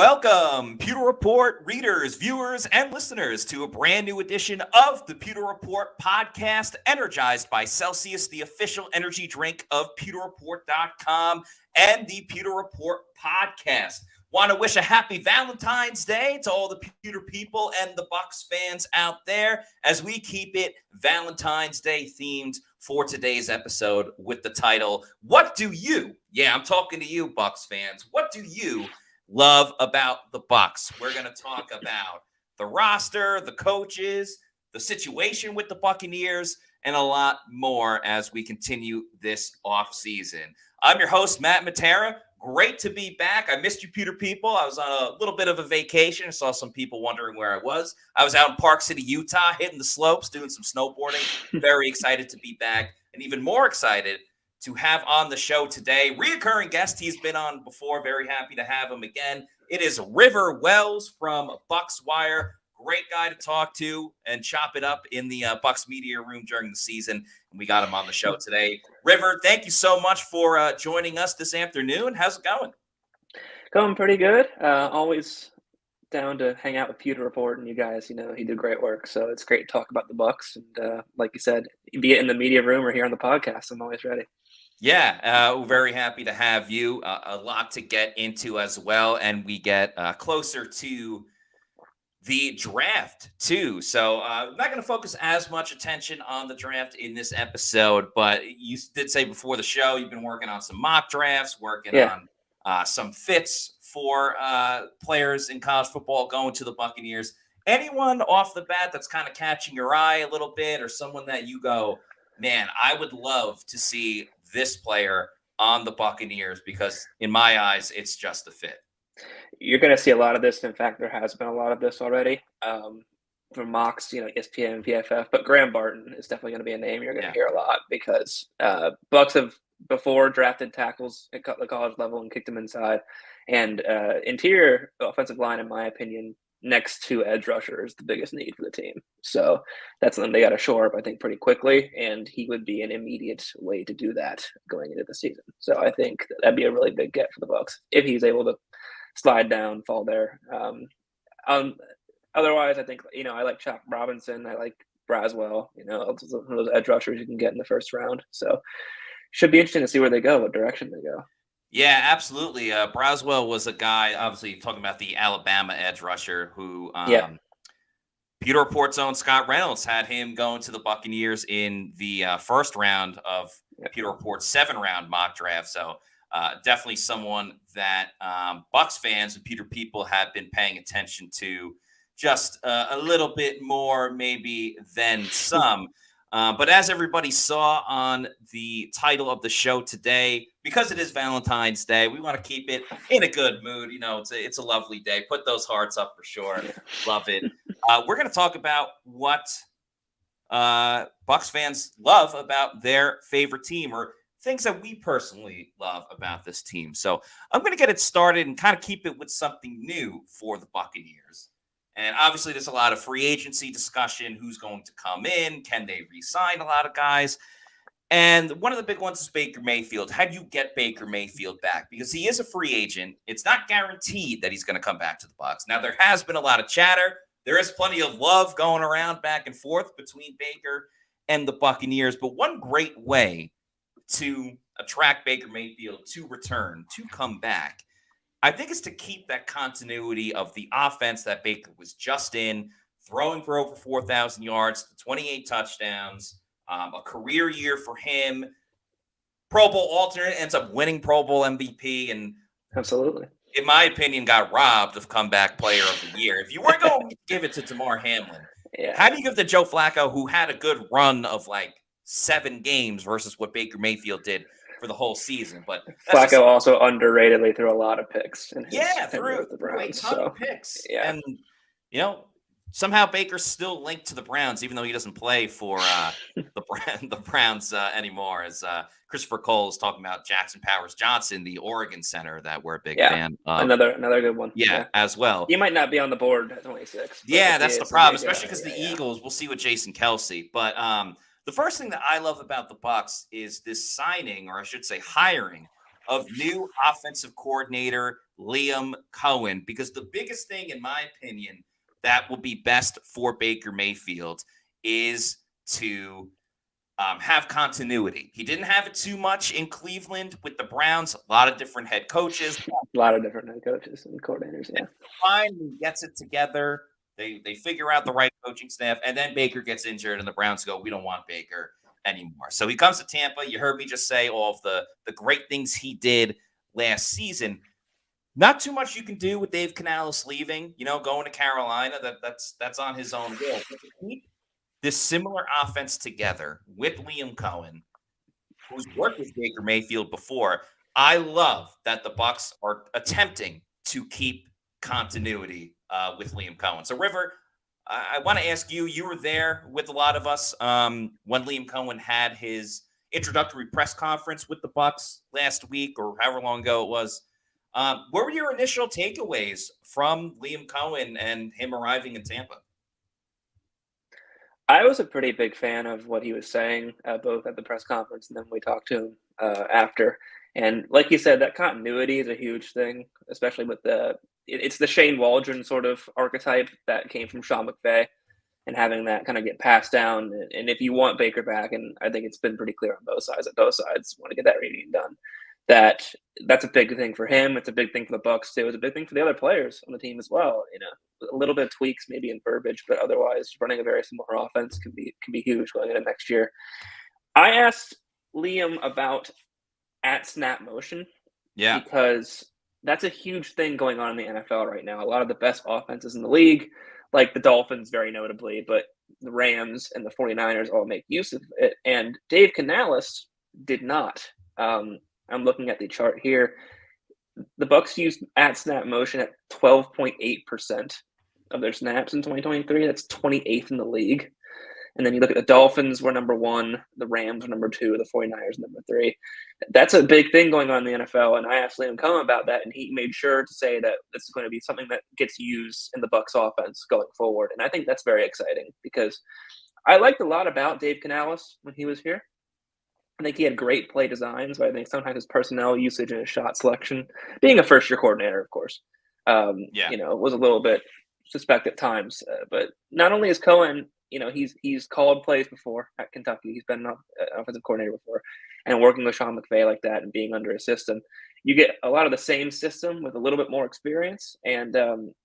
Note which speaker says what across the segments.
Speaker 1: Welcome, Pewter Report readers, viewers, and listeners to a brand new edition of the Pewter Report podcast, energized by Celsius, the official energy drink of pewterreport.com and the Pewter Report podcast. Want to wish a happy Valentine's Day to all the Pewter people and the Bucs fans out there as we keep it Valentine's Day themed for today's episode with the title, What Do You? Yeah, I'm talking to you, Bucs fans. What do you love about the Bucs? We're going to talk about the roster, the coaches, the situation with the Buccaneers, and a lot more as we continue this offseason. I'm your host, Matt Matera. Great to be back. I missed you, Pewter people. I was on a little bit of a vacation. I saw some people wondering where I was. I was out in Park City, Utah, hitting the slopes, doing some snowboarding. Very excited to be back, and even more excited to have on the show today. Reoccurring guest, he's been on before. Very happy to have him again. It is River Wells from Bucs Wire. Great guy to talk to and chop it up in the Bucs media room during the season. And we got him on the show today. River, thank you so much for joining us this afternoon. How's it going?
Speaker 2: Going pretty good. Always down to hang out with Pewter Report and you guys. You know, he did great work. So it's great to talk about the Bucs. And like you said, be it in the media room or here on the podcast, I'm always ready.
Speaker 1: Yeah, we're very happy to have you. A lot to get into as well. And we get closer to the draft too. So I'm not going to focus as much attention on the draft in this episode, but you did say before the show, you've been working on some mock drafts, working on some fits for players in college football going to the Buccaneers. Anyone off the bat that's kind of catching your eye a little bit, or someone that you go, man, I would love to see this player on the Buccaneers, because in my eyes, it's just a fit?
Speaker 2: You're going to see a lot of this. In fact, there has been a lot of this already from mocks, ESPN, PFF. But Graham Barton is definitely going to be a name you're going to hear a lot, because Bucs have before drafted tackles at the college level and kicked them inside. And interior offensive line, in my opinion, next to edge rusher is the biggest need for the team. So that's something they got to shore up, I think, pretty quickly. And he would be an immediate way to do that going into the season. So I think that'd be a really big get for the Bucs if he's able to slide down, fall there. Otherwise, I think, I like Chuck Robinson. I like Braswell, one of those edge rushers you can get in the first round. So should be interesting to see where they go, what direction they go.
Speaker 1: Yeah, absolutely. Braswell was a guy, obviously talking about the Alabama edge rusher who Pewter Report's own Scott Reynolds had him going to the Buccaneers in the first round of Pewter Report's 7-round mock draft. So definitely someone that Bucs fans and Pewter people have been paying attention to just a little bit more maybe than some. But as everybody saw on the title of the show today, because it is Valentine's Day, we want to keep it in a good mood. It's a lovely day. Put those hearts up for sure. Love it. We're going to talk about what Bucs fans love about their favorite team, or things that we personally love about this team. So I'm going to get it started and kind of keep it with something new for the Buccaneers. And obviously, there's a lot of free agency discussion. Who's going to come in? Can they re-sign a lot of guys? And one of the big ones is Baker Mayfield. How do you get Baker Mayfield back? Because he is a free agent. It's not guaranteed that he's going to come back to the Bucs. Now, there has been a lot of chatter. There is plenty of love going around back and forth between Baker and the Buccaneers. But one great way to attract Baker Mayfield to return, to come back, I think is to keep that continuity of the offense that Baker was just in, throwing for over 4,000 yards, 28 touchdowns, a career year for him. Pro Bowl alternate, ends up winning Pro Bowl MVP, and
Speaker 2: absolutely,
Speaker 1: in my opinion, got robbed of comeback player of the year. If you weren't going to give it to Damar Hamlin, how do you give it to Joe Flacco, who had a good run of like 7 games versus what Baker Mayfield did for the whole season? But
Speaker 2: Flacco also underratedly threw a lot of picks.
Speaker 1: Threw a ton of picks. Yeah. And, somehow Baker's still linked to the Browns, even though he doesn't play for the Browns anymore, as Christopher Cole is talking about Jackson Powers Johnson, the Oregon center that we're a big fan of.
Speaker 2: Another good one.
Speaker 1: Yeah, as well.
Speaker 2: He might not be on the board at 26.
Speaker 1: Yeah, that's the problem, especially because the Eagles, we'll see with Jason Kelsey. But the first thing that I love about the Bucs is this signing, or I should say hiring, of new offensive coordinator Liam Cohen, because the biggest thing, in my opinion, that will be best for Baker Mayfield is to have continuity. He didn't have it too much in Cleveland with the Browns. A lot of different head coaches.
Speaker 2: A lot of different head coaches and coordinators, yeah.
Speaker 1: Finally gets it together. They figure out the right coaching staff, and then Baker gets injured, and the Browns go, we don't want Baker anymore. So he comes to Tampa. You heard me just say all of the great things he did last season. Not too much you can do with Dave Canales leaving, going to Carolina. That's on his own will. But to keep this similar offense together with Liam Cohen, who's worked with Baker Mayfield before, I love that the Bucs are attempting to keep continuity with Liam Cohen. So, River, I want to ask you, you were there with a lot of us when Liam Cohen had his introductory press conference with the Bucs last week or however long ago it was. What were your initial takeaways from Liam Cohen and him arriving in Tampa?
Speaker 2: I was a pretty big fan of what he was saying, both at the press conference and then we talked to him after. And like you said, that continuity is a huge thing, especially with it's the Shane Waldron sort of archetype that came from Sean McVay, and having that kind of get passed down. And if you want Baker back, and I think it's been pretty clear on both sides want to get that reunion done, that's a big thing for him. It's a big thing for the Bucs too. It's a big thing for the other players on the team as well. A little bit of tweaks maybe in verbiage, but otherwise running a very similar offense can be huge going into next year. I asked Liam about at snap motion, because that's a huge thing going on in the NFL right now. A lot of the best offenses in the league, like the Dolphins very notably, but the Rams and the 49ers all make use of it. And Dave Canales did not. I'm looking at the chart here. The Bucs used at snap motion at 12.8% of their snaps in 2023. That's 28th in the league. And then you look at the Dolphins were number 1, the Rams were number 2, the 49ers number 3. That's a big thing going on in the NFL. And I asked Liam Cohen about that, and he made sure to say that this is going to be something that gets used in the Bucs offense going forward. And I think that's very exciting, because I liked a lot about Dave Canales when he was here. I think he had great play designs, but I think sometimes his personnel usage and his shot selection, being a first-year coordinator, of course, was a little bit suspect at times. But not only is Cohen, he's called plays before at Kentucky. He's been an offensive coordinator before, and working with Sean McVay like that and being under his system, you get a lot of the same system with a little bit more experience and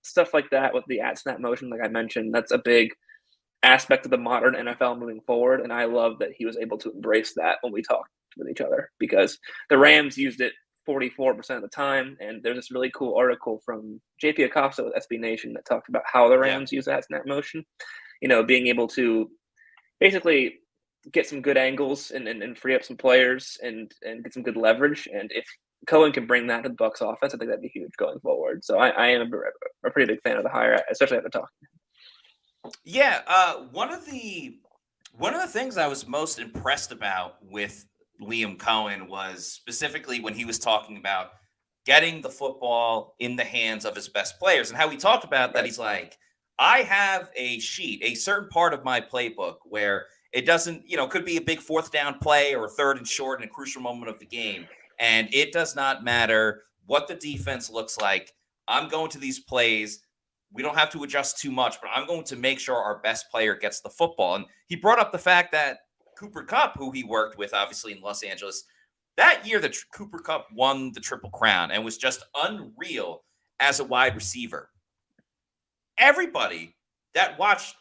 Speaker 2: stuff like that with the at snap motion, like I mentioned. That's a big aspect of the modern NFL moving forward, and I love that he was able to embrace that when we talked with each other, because the Rams used it 44% of the time, and there's this really cool article from JP Acosta with SB Nation that talked about how the Rams use that snap motion, being able to basically get some good angles and free up some players and get some good leverage. And if Cohen can bring that to the Bucs offense, I think that'd be huge going forward. So I am a pretty big fan of the hire, especially after talking.
Speaker 1: Yeah, one of the things I was most impressed about with Liam Cohen was specifically when he was talking about getting the football in the hands of his best players, and how he talked about that. He's like, I have a sheet, a certain part of my playbook where it doesn't, could be a big 4th down play or a 3rd and short in a crucial moment of the game, and it does not matter what the defense looks like. I'm going to these plays. We don't have to adjust too much, but I'm going to make sure our best player gets the football. And he brought up the fact that Cooper Kupp, who he worked with, obviously, in Los Angeles, that year that Cooper Kupp won the Triple Crown and was just unreal as a wide receiver. Everybody that watched,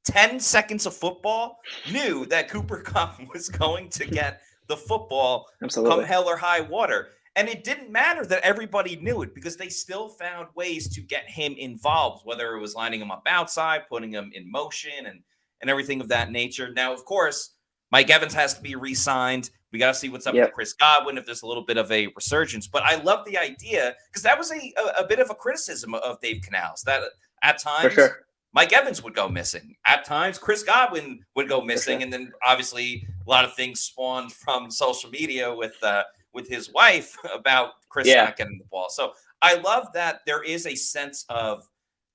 Speaker 1: 10 seconds of football knew that Cooper Kupp was going to get the football come hell or high water. And it didn't matter that everybody knew it, because they still found ways to get him involved, whether it was lining him up outside, putting him in motion, and everything of that nature. Now, of course, Mike Evans has to be re-signed. We got to see what's up with Chris Godwin, if there's a little bit of a resurgence. But I love the idea, because that was a bit of a criticism of Dave Canales, that at times Mike Evans would go missing. At times, Chris Godwin would go missing. And then, obviously, a lot of things spawned from social media with his wife about Chris not getting the ball. So I love that there is a sense of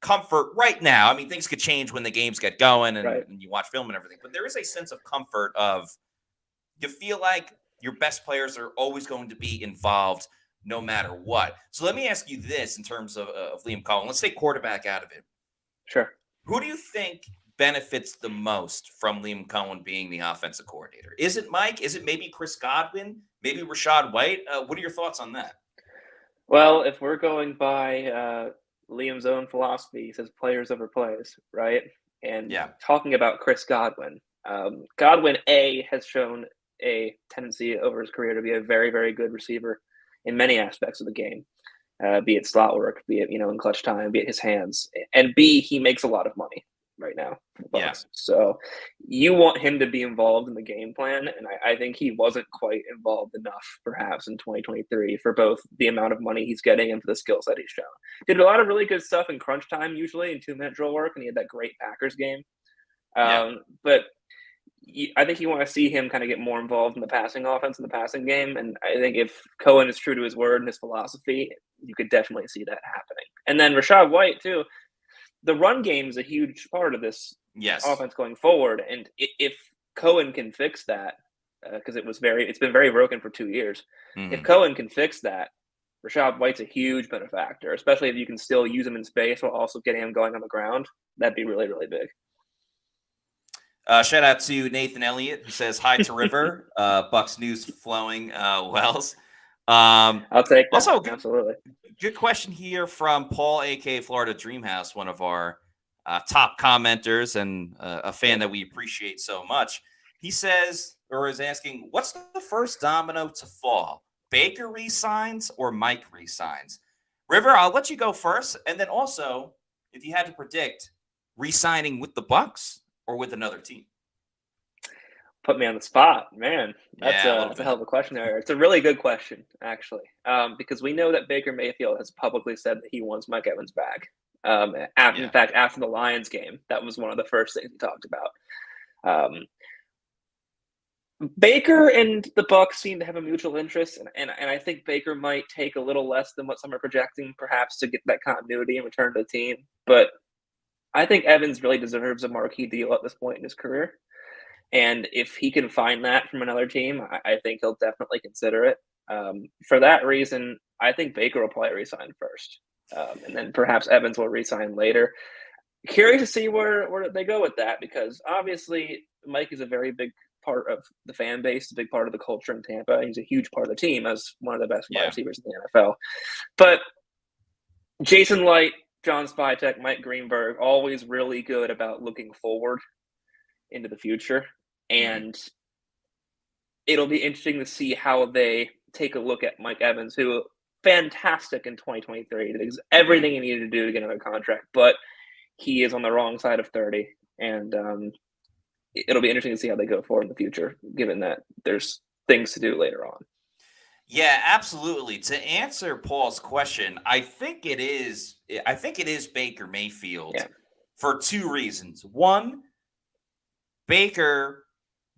Speaker 1: comfort right now. I mean, things could change when the games get going and you watch film and everything, but there is a sense of comfort of, you feel like your best players are always going to be involved no matter what. So let me ask you this in terms of Liam Cohen. Let's take quarterback out of it.
Speaker 2: Sure.
Speaker 1: Who do you think benefits the most from Liam Cohen being the offensive coordinator? Is it Mike? Is it maybe Chris Godwin? Maybe Rashad White? What are your thoughts on that?
Speaker 2: Well, if we're going by Liam's own philosophy, he says players over plays, right? And talking about Chris Godwin, Godwin has shown a tendency over his career to be a very, very good receiver in many aspects of the game, be it slot work, be it, in clutch time, be it his hands, and B, he makes a lot of money right now for the Bucs.
Speaker 1: Yeah.
Speaker 2: So you want him to be involved in the game plan, and I think he wasn't quite involved enough perhaps in 2023 for both the amount of money he's getting and for the skill set he's shown. Did a lot of really good stuff in crunch time usually in 2-minute drill work, and he had that great Packers game. But I think you want to see him kind of get more involved in the passing offense and the passing game, and I think if Cohen is true to his word and his philosophy, you could definitely see that happening. And then Rashad White too. The run game is a huge part of this offense going forward, and if Cohen can fix that, because it's been very broken for 2 years. Mm-hmm. If Cohen can fix that, Rashad White's a huge benefactor, especially if you can still use him in space while also getting him going on the ground. That'd be really, really big.
Speaker 1: Shout out to Nathan Elliott, who says hi to River. Bucs news flowing, Wells.
Speaker 2: I'll take that. Also, absolutely.
Speaker 1: Good question here from Paul, a.k.a. Florida Dreamhouse, one of our top commenters and a fan that we appreciate so much. He says, or is asking, what's the first domino to fall? Baker resigns or Mike resigns? River, I'll let you go first. And then also, if you had to predict, resigning with the Bucs or with another team?
Speaker 2: Put me on the spot, man. That's a hell of a question there. It's a really good question, actually, because we know that Baker Mayfield has publicly said that he wants Mike Evans back. In fact, after the Lions game, that was one of the first things he talked about. Baker and the Bucs seem to have a mutual interest, and I think Baker might take a little less than what some are projecting, perhaps, to get that continuity and return to the team. But I think Evans really deserves a marquee deal at this point in his career. And if he can find that from another team, I think he'll definitely consider it. For that reason, I think Baker will probably resign first. And then perhaps Evans will resign later. Curious to see where they go with that, because obviously Mike is a very big part of the fan base, a big part of the culture in Tampa. He's a huge part of the team as one of the best wide receivers in the NFL. But Jason Light, John Spytek, Mike Greenberg, always really good about looking forward into the future. And it'll be interesting to see how they take a look at Mike Evans, who fantastic in 2023. Did everything he needed to do to get another contract, but he is on the wrong side of 30. And it'll be interesting to see how they go forward in the future, given that there's things to do later on.
Speaker 1: Yeah, absolutely. To answer Paul's question, I think it is Baker Mayfield for two reasons. One, Baker,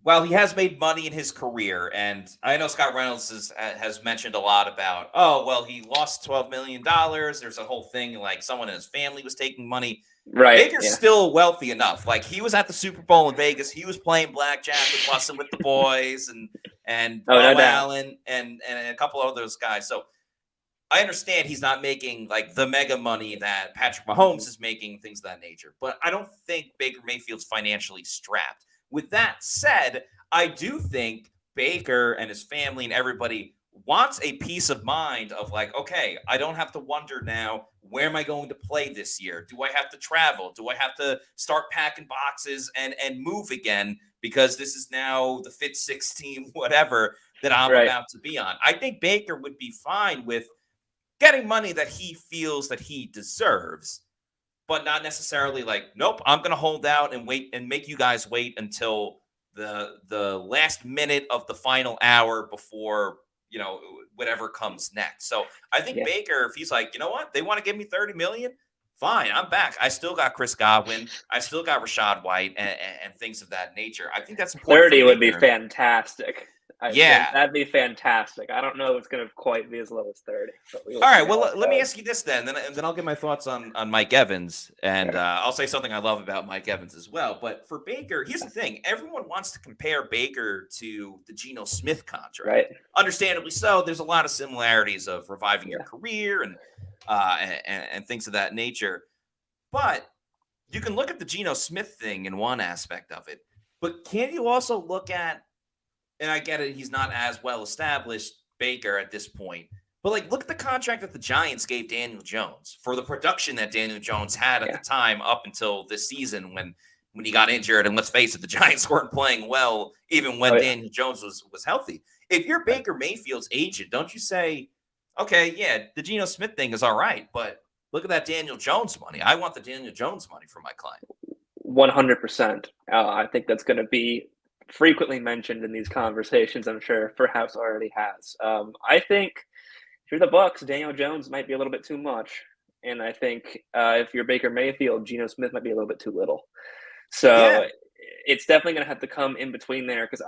Speaker 1: well, he has made money in his career, and I know Scott Reynolds has mentioned a lot about, he lost $12 million. There's a whole thing like someone in his family was taking money.
Speaker 2: Right.
Speaker 1: Baker's still wealthy enough. Like, he was at the Super Bowl in Vegas. He was playing blackjack with Bussin' with the boys and Bo Allen and a couple of those guys. So I understand he's not making like the mega money that Patrick Mahomes is making, things of that nature. But I don't think Baker Mayfield's financially strapped. With that said, I do think Baker and his family and everybody wants a peace of mind of like, okay, I don't have to wonder now, where am I going to play this year? Do I have to travel? Do I have to start packing boxes and move again? Because this is now the fifth, sixth team, whatever, that I'm about to be on. I think Baker would be fine with getting money that he feels that he deserves, but not necessarily like, nope, I'm going to hold out and wait and make you guys wait until the last minute of the final hour before, whatever comes next. So I think Baker, if he's like, you know what, they want to give me $30 million, fine, I'm back. I still got Chris Godwin. I still got Rashad White and things of that nature. I think that's important.
Speaker 2: 30 would be fantastic. That'd be fantastic. I don't know if it's going to quite be as low as 30. But
Speaker 1: all right, well, let me ask you this then, and then I'll get my thoughts on Mike Evans, and I'll say something I love about Mike Evans as well. But for Baker, here's the thing. Everyone wants to compare Baker to the Geno Smith contract.
Speaker 2: Right.
Speaker 1: Understandably so. There's a lot of similarities of reviving your career and things of that nature. But you can look at the Geno Smith thing in one aspect of it, but can you also look at, and I get it, he's not as well established, Baker, at this point. But, like, look at the contract that the Giants gave Daniel Jones for the production that Daniel Jones had at the time up until this season when he got injured. And let's face it, the Giants weren't playing well even when Daniel Jones was healthy. If you're Baker Mayfield's agent, don't you say, okay, yeah, the Geno Smith thing is all right, but look at that Daniel Jones money. I want the Daniel Jones money for my client.
Speaker 2: 100%. I think that's going to be frequently mentioned in these conversations. I'm sure perhaps already has. I think if you're the Bucs, Daniel Jones might be a little bit too much, and I think if you're Baker Mayfield, Geno Smith might be a little bit too little. So it's definitely going to have to come in between there, because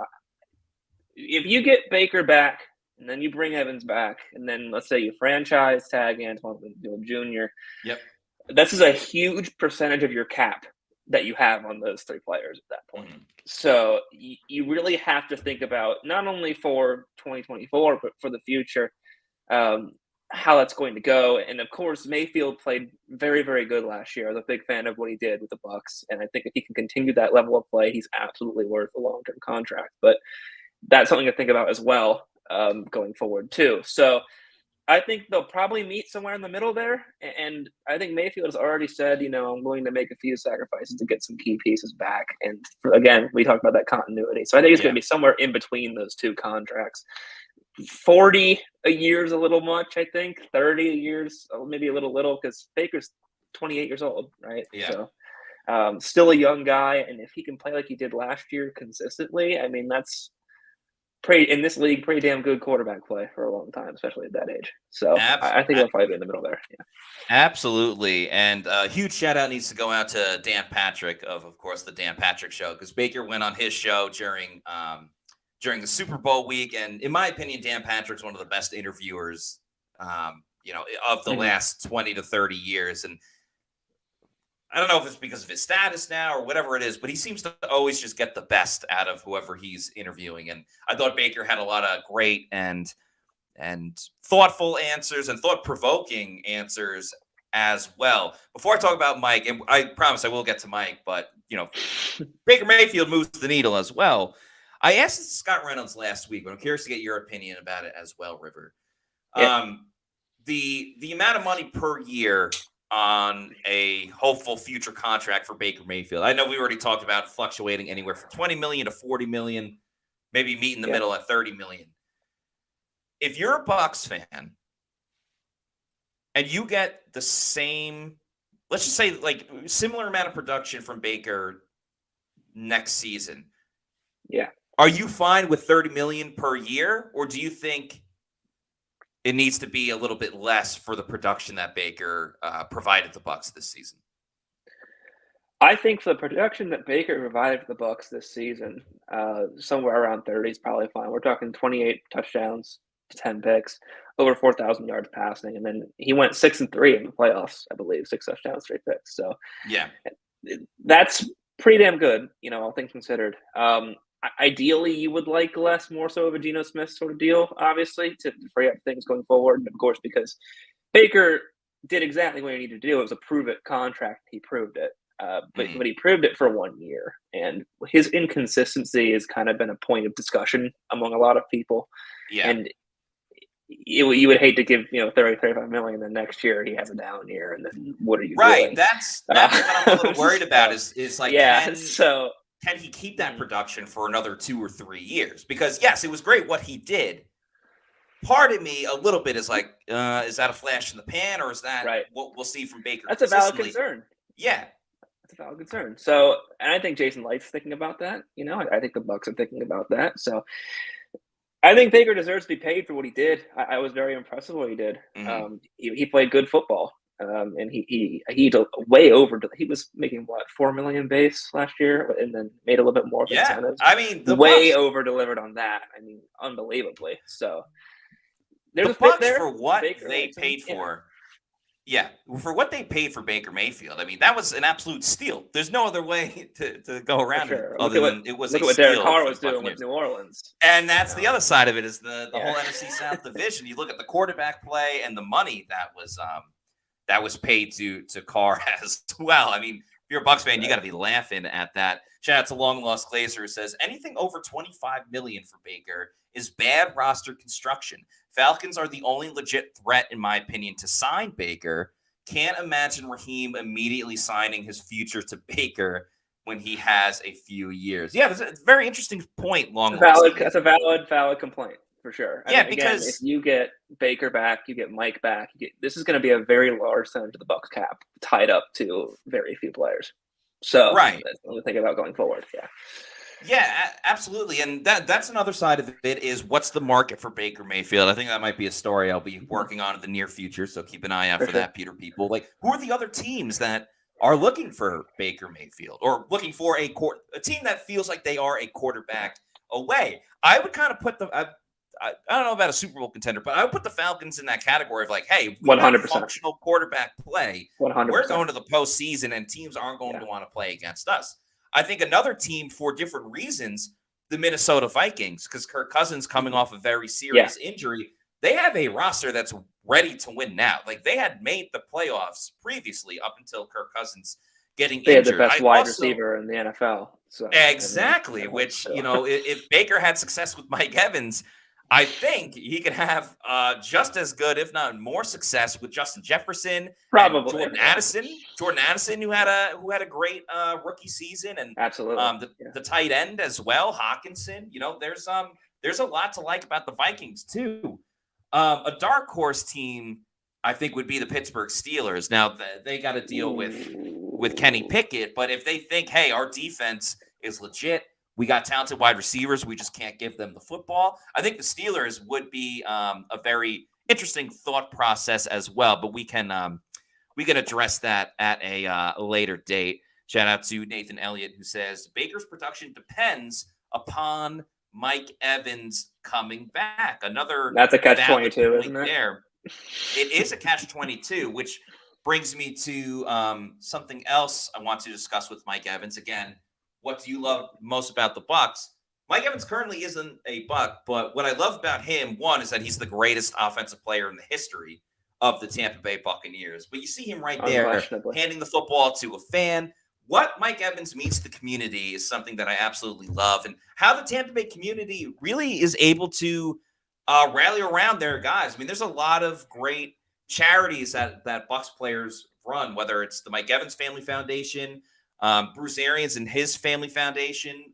Speaker 2: if you get Baker back and then you bring Evans back, and then let's say you franchise tag Antoine Jr.
Speaker 1: Yep,
Speaker 2: this is a huge percentage of your cap that you have on those three players at that point. Mm-hmm. So you really have to think about, not only for 2024, but for the future, how that's going to go. And of course, Mayfield played very, very good last year. I was a big fan of what he did with the Bucs. And I think if he can continue that level of play, he's absolutely worth a long-term contract. But that's something to think about as well, going forward too. So I think they'll probably meet somewhere in the middle there. And I think Mayfield has already said, I'm willing to make a few sacrifices to get some key pieces back. And again, we talked about that continuity. So I think it's going to be somewhere in between those two contracts. 40 a year is a little much, I think. 30 a year is maybe a little, because Baker's 28 years old, right?
Speaker 1: Yeah.
Speaker 2: So still a young guy. And if he can play like he did last year consistently, I mean, that's in this league, pretty damn good quarterback play for a long time, especially at that age. So I think they'll probably be in the middle there. Yeah.
Speaker 1: Absolutely. And a huge shout out needs to go out to Dan Patrick of course, the Dan Patrick Show, because Baker went on his show during the Super Bowl week. And in my opinion, Dan Patrick's one of the best interviewers, of the last 20 to 30 years. And I don't know if it's because of his status now or whatever it is, but he seems to always just get the best out of whoever he's interviewing. And I thought Baker had a lot of great and thoughtful answers and thought-provoking answers as well. Before I talk about Mike, and I promise I will get to Mike, but, Baker Mayfield moves the needle as well. I asked Scott Reynolds last week, but I'm curious to get your opinion about it as well, River. Yeah. The amount of money per year on a hopeful future contract for Baker Mayfield. I know we already talked about fluctuating anywhere from $20 million to $40 million, maybe meet in the middle at $30 million. If you're a Bucs fan and you get the same, let's just say like similar amount of production from Baker next season.
Speaker 2: Yeah.
Speaker 1: Are you fine with $30 million per year, or do you think it needs to be a little bit less for the production that Baker provided the Bucs this season?
Speaker 2: I think for the production that Baker provided for the Bucs this season, somewhere around 30 is probably fine. We're talking 28 touchdowns to 10 picks, over 4,000 yards passing, and then he went 6-3 in the playoffs, I believe, 6 touchdowns, 3 picks. So yeah, that's pretty damn good, all things considered. Ideally, you would like less, more so of a Geno Smith sort of deal, obviously, to free up things going forward. And of course, because Baker did exactly what he needed to do. It was a prove-it contract. He proved it. But he proved it for 1 year. And his inconsistency has kind of been a point of discussion among a lot of people. Yeah. And you would hate to give 30, 35 million, and then next year he has a down year, and then what are you doing?
Speaker 1: That's what I'm a little worried about is like, can he keep that production for another 2 or 3 years? Because yes, it was great what he did. Part of me a little bit is like, is that a flash in the pan, or is that what we'll see from Baker?
Speaker 2: That's a valid concern.
Speaker 1: Yeah.
Speaker 2: That's a valid concern. So, and I think Jason Light's thinking about that. I think the Bucs are thinking about that. So I think Baker deserves to be paid for what he did. I was very impressed with what he did. Mm-hmm. He played good football. and he way over. He was making what, $4 million base last year, and then made a little bit more of
Speaker 1: Yeah,
Speaker 2: incentives.
Speaker 1: I mean the
Speaker 2: Way
Speaker 1: Bucs
Speaker 2: over delivered on that. I mean, unbelievably. So there's
Speaker 1: the
Speaker 2: a fit
Speaker 1: Bucs
Speaker 2: there.
Speaker 1: for what
Speaker 2: Baker
Speaker 1: they
Speaker 2: likes him.
Speaker 1: paid for. Yeah, for what they paid for Baker Mayfield, I mean that was an absolute steal. There's no other way to go
Speaker 2: For
Speaker 1: around it
Speaker 2: sure.
Speaker 1: other than it was
Speaker 2: Look
Speaker 1: a
Speaker 2: at what Derek
Speaker 1: steal
Speaker 2: Carr
Speaker 1: for
Speaker 2: was
Speaker 1: the
Speaker 2: doing with
Speaker 1: Buccaneers.
Speaker 2: New Orleans.
Speaker 1: And that's the other side of it is the
Speaker 2: Yeah.
Speaker 1: whole NFC South division. You look at the quarterback play and the money that was paid to Carr as well. I mean, if you're a Bucs fan, you got to be laughing at that. Shout out to Long Lost Glazer, who says anything over $25 million for Baker is bad roster construction. Falcons are the only legit threat, in my opinion, to sign Baker. Can't imagine Raheem immediately signing his future to Baker when he has a few years. Yeah, that's a very interesting point.
Speaker 2: That's a valid complaint for sure.
Speaker 1: Yeah,
Speaker 2: mean, again, if you get Baker back, you get Mike back. This is going to be a very large percentage of the Bucs cap tied up to very few players. So
Speaker 1: right,
Speaker 2: that's what we think about going forward. Yeah.
Speaker 1: Yeah, absolutely. And that's another side of it is what's the market for Baker Mayfield? I think that might be a story I'll be working on in the near future. So keep an eye out for that, Peter people. Like, who are the other teams that are looking for Baker Mayfield or looking for a team that feels like they are a quarterback away? I would kind of put I don't know about a Super Bowl contender, but I would put the Falcons in that category of like, hey, we
Speaker 2: 100%.
Speaker 1: have functional quarterback play.
Speaker 2: 100%.
Speaker 1: We're going to the postseason and teams aren't going to want to play against us. I think another team for different reasons, the Minnesota Vikings, because Kirk Cousins coming off a very serious injury, they have a roster that's ready to win now. Like they had made the playoffs previously up until Kirk Cousins getting injured.
Speaker 2: They had the best wide receiver in the NFL. So
Speaker 1: exactly, which, you know, if Baker had success with Mike Evans, I think he could have just as good, if not more, success with Justin Jefferson,
Speaker 2: probably
Speaker 1: Jordan Addison. Jordan Addison, who had a great rookie season, and
Speaker 2: absolutely
Speaker 1: the tight end as well, Hawkinson. You know, there's a lot to like about the Vikings too. A dark horse team, I think, would be the Pittsburgh Steelers. Now they got to deal with Kenny Pickett, but if they think, hey, our defense is legit. We got talented wide receivers. We just can't give them the football. I think the Steelers would be a very interesting thought process as well. But we can address that at a later date. Shout out to Nathan Elliott, who says Baker's production depends upon Mike Evans coming back.
Speaker 2: That's a catch-22, isn't it?
Speaker 1: There, it is a catch-22, which brings me to something else I want to discuss with Mike Evans again. What do you love most about the Bucs? Mike Evans currently isn't a Buck, but what I love about him, one, is that he's the greatest offensive player in the history of the Tampa Bay Buccaneers. But you see him right there handing the football to a fan. What Mike Evans means to the community is something that I absolutely love, and how the Tampa Bay community really is able to rally around their guys. I mean, there's a lot of great charities that Bucs players run, whether it's the Mike Evans Family Foundation, Bruce Arians and his family foundation.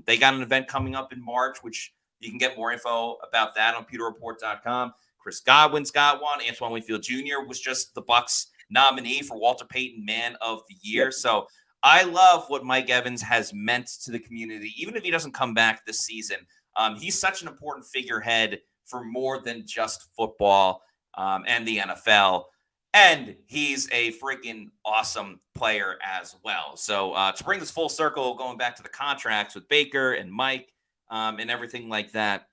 Speaker 1: They got an event coming up in March, which you can get more info about that on pewterreport.com. Chris Godwin's got one. Antoine Winfield Jr. was just the Bucs nominee for Walter Payton Man of the Year. Yep. So I love what Mike Evans has meant to the community, even if he doesn't come back this season. He's such an important figurehead for more than just football and the NFL. And he's a freaking awesome player as well. So to bring this full circle, going back to the contracts with Baker and Mike and everything like that,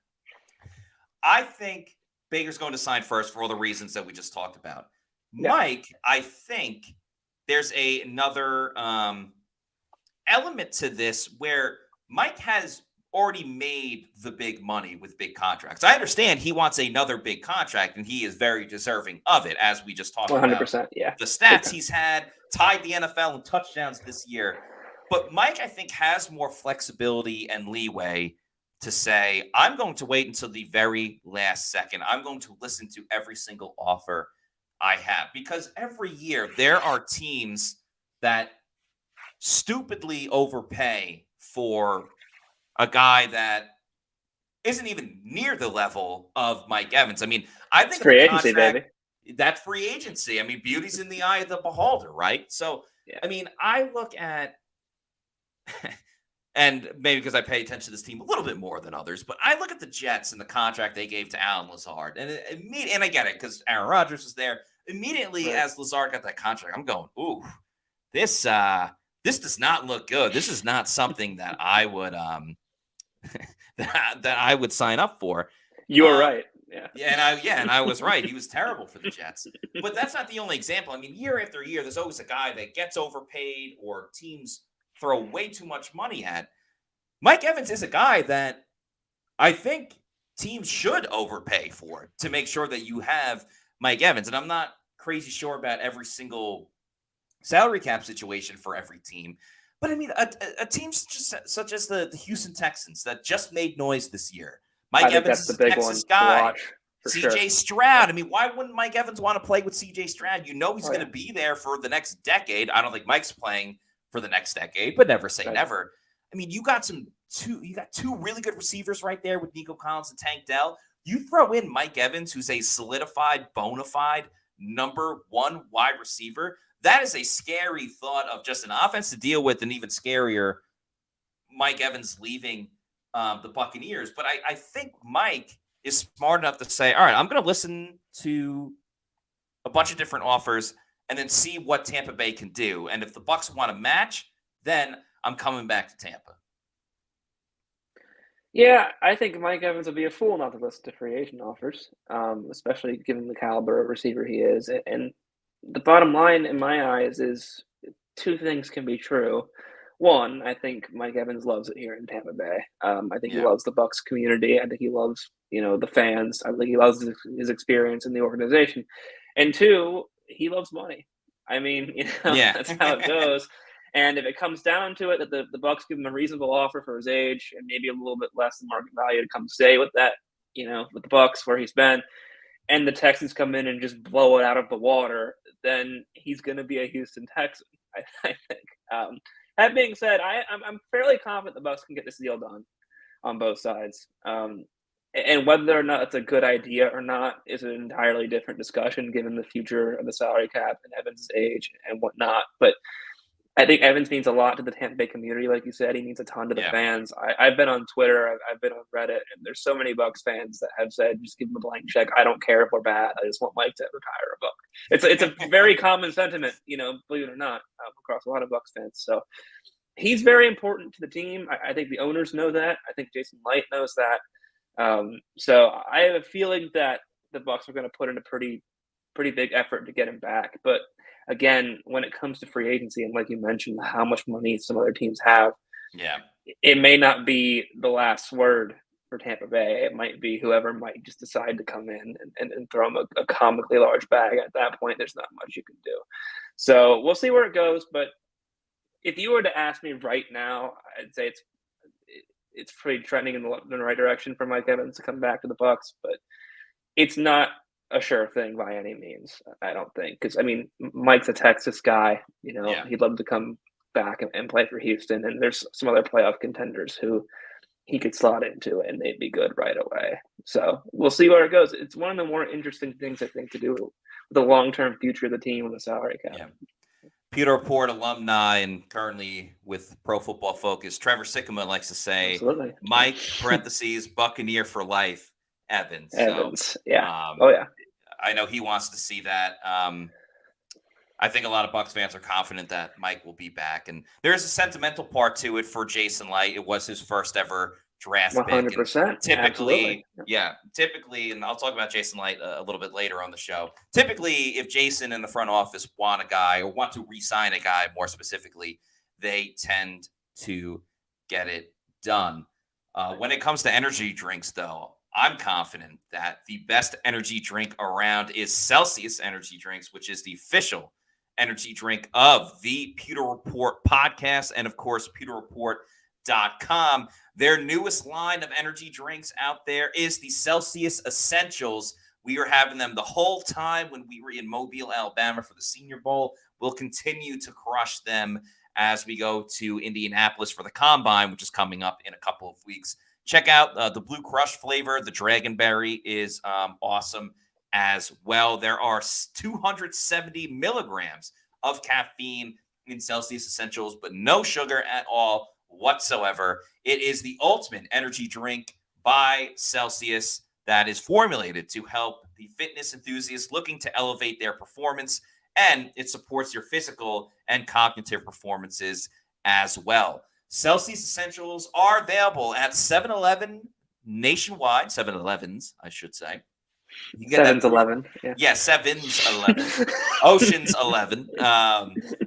Speaker 1: I think Baker's going to sign first for all the reasons that we just talked about. Yeah. Mike, I think there's another element to this where Mike has already made the big money with big contracts. I understand he wants another big contract, and he is very deserving of it, as we just talked
Speaker 2: 100%,
Speaker 1: about.
Speaker 2: Yeah.
Speaker 1: The stats he's had, tied the NFL in touchdowns this year. But Mike, I think, has more flexibility and leeway to say, I'm going to wait until the very last second. I'm going to listen to every single offer I have. Because every year there are teams that stupidly overpay for a guy that isn't even near the level of Mike Evans. I mean, I think
Speaker 2: free agency, baby.
Speaker 1: That's free agency. I mean, beauty's in the eye of the beholder, right? So, yeah. I mean, I look at, and maybe because I pay attention to this team a little bit more than others, but I look at the Jets and the contract they gave to Alan Lazard, and I get it because Aaron Rodgers was there. immediately
Speaker 2: Right.
Speaker 1: as Lazard got that contract, I'm going, ooh, this does not look good. This is not something that I would that I would sign up for.
Speaker 2: You were
Speaker 1: Um,
Speaker 2: right. Yeah.
Speaker 1: and I was right. He was terrible for the Jets. But that's not the only example. I mean, year after year, there's always a guy that gets overpaid or teams throw way too much money at. Mike Evans is a guy that I think teams should overpay for to make sure that you have Mike Evans. And I'm not crazy sure about every single salary cap situation for every team. But I mean, a team such as the Houston Texans that just made noise this year.
Speaker 2: I
Speaker 1: Mike
Speaker 2: think
Speaker 1: Evans
Speaker 2: that's
Speaker 1: is
Speaker 2: the
Speaker 1: a
Speaker 2: big one
Speaker 1: Texas
Speaker 2: to
Speaker 1: guy.
Speaker 2: watch for sure.
Speaker 1: CJ Stroud. I mean, why wouldn't Mike Evans want to play with CJ Stroud? You know he's going to be there for the next decade. I don't think Mike's playing for the next decade, but never say never. I mean, you got two really good receivers right there with Nico Collins and Tank Dell. You throw in Mike Evans, who's a solidified, bona fide number one wide receiver. That is a scary thought of just an offense to deal with, and even scarier, Mike Evans leaving the Buccaneers. But I think Mike is smart enough to say, all right, I'm going to listen to a bunch of different offers and then see what Tampa Bay can do. And if the Bucs want to match, then I'm coming back to Tampa.
Speaker 2: Yeah, I think Mike Evans would be a fool not to listen to free agent offers, especially given the caliber of receiver he is. And the bottom line in my eyes is two things can be true. One, I think Mike Evans loves it here in Tampa Bay. I think he loves the Bucs community. I think he loves, the fans. I think he loves his experience in the organization. And two, he loves money. I mean, that's how it goes. And if it comes down to it, that the Bucs give him a reasonable offer for his age and maybe a little bit less than market value to come stay with that, with the Bucs where he's been, and the Texans come in and just blow it out of the water, then he's going to be a Houston Texan, I think. That being said, I'm fairly confident the Bucs can get this deal done on both sides. And whether or not it's a good idea or not is an entirely different discussion given the future of the salary cap and Evans' age and whatnot. But I think Evans means a lot to the Tampa Bay community. Like you said, he means a ton to the fans. I've been on Twitter. I've been on Reddit, and there's so many Bucs fans that have said, just give him a blank check. I don't care if we're bad. I just want Mike to retire a Buc. It's a very common sentiment, believe it or not, across a lot of Bucs fans. So he's very important to the team. I think the owners know that. I think Jason Light knows that. So I have a feeling that the Bucs are going to put in a pretty big effort to get him back. But again, when it comes to free agency, and like you mentioned, how much money some other teams have, it may not be the last word for Tampa Bay. It might be whoever might just decide to come in and throw him a comically large bag. At that point, there's not much you can do. So we'll see where it goes. But if you were to ask me right now, I'd say it's pretty trending in the right direction for Mike Evans to come back to the Bucs, but it's not a sure thing by any means, I don't think. Because, Mike's a Texas guy. He'd love to come back and play for Houston. And there's some other playoff contenders who he could slot into and they'd be good right away. So we'll see where it goes. It's one of the more interesting things, I think, to do with the long-term future of the team and the salary cap.
Speaker 1: Yeah. Pewter Report alumni and currently with Pro Football Focus, Trevor Sikkema likes to say,
Speaker 2: Absolutely.
Speaker 1: Mike, parentheses, Buccaneer for life, Evans.
Speaker 2: So, yeah.
Speaker 1: I know he wants to see that. I think a lot of Bucs fans are confident that Mike will be back. And there's a sentimental part to it for Jason Light. It was his first ever draft
Speaker 2: 100%.
Speaker 1: pick. Typically, and I'll talk about Jason Light a little bit later on the show. Typically, if Jason and the front office want a guy or want to re-sign a guy more specifically, they tend to get it done. When it comes to energy drinks, though, I'm confident that the best energy drink around is Celsius Energy Drinks, which is the official energy drink of the Pewter Report podcast and, of course, pewterreport.com. Their newest line of energy drinks out there is the Celsius Essentials. We were having them the whole time when we were in Mobile, Alabama for the Senior Bowl. We'll continue to crush them as we go to Indianapolis for the Combine, which is coming up in a couple of weeks. Check out the Blue Crush flavor. The Dragonberry is awesome as well. There are 270 milligrams of caffeine in Celsius Essentials, but no sugar at all whatsoever. It is the ultimate energy drink by Celsius. that is formulated to help the fitness enthusiasts looking to elevate their performance, and it supports your physical and cognitive performances as well. Celsius Essentials are available at 7-Eleven nationwide, 7-Elevens, I should say. You get
Speaker 2: Seven's 11.
Speaker 1: Yeah, Seven's 11. Ocean's 11.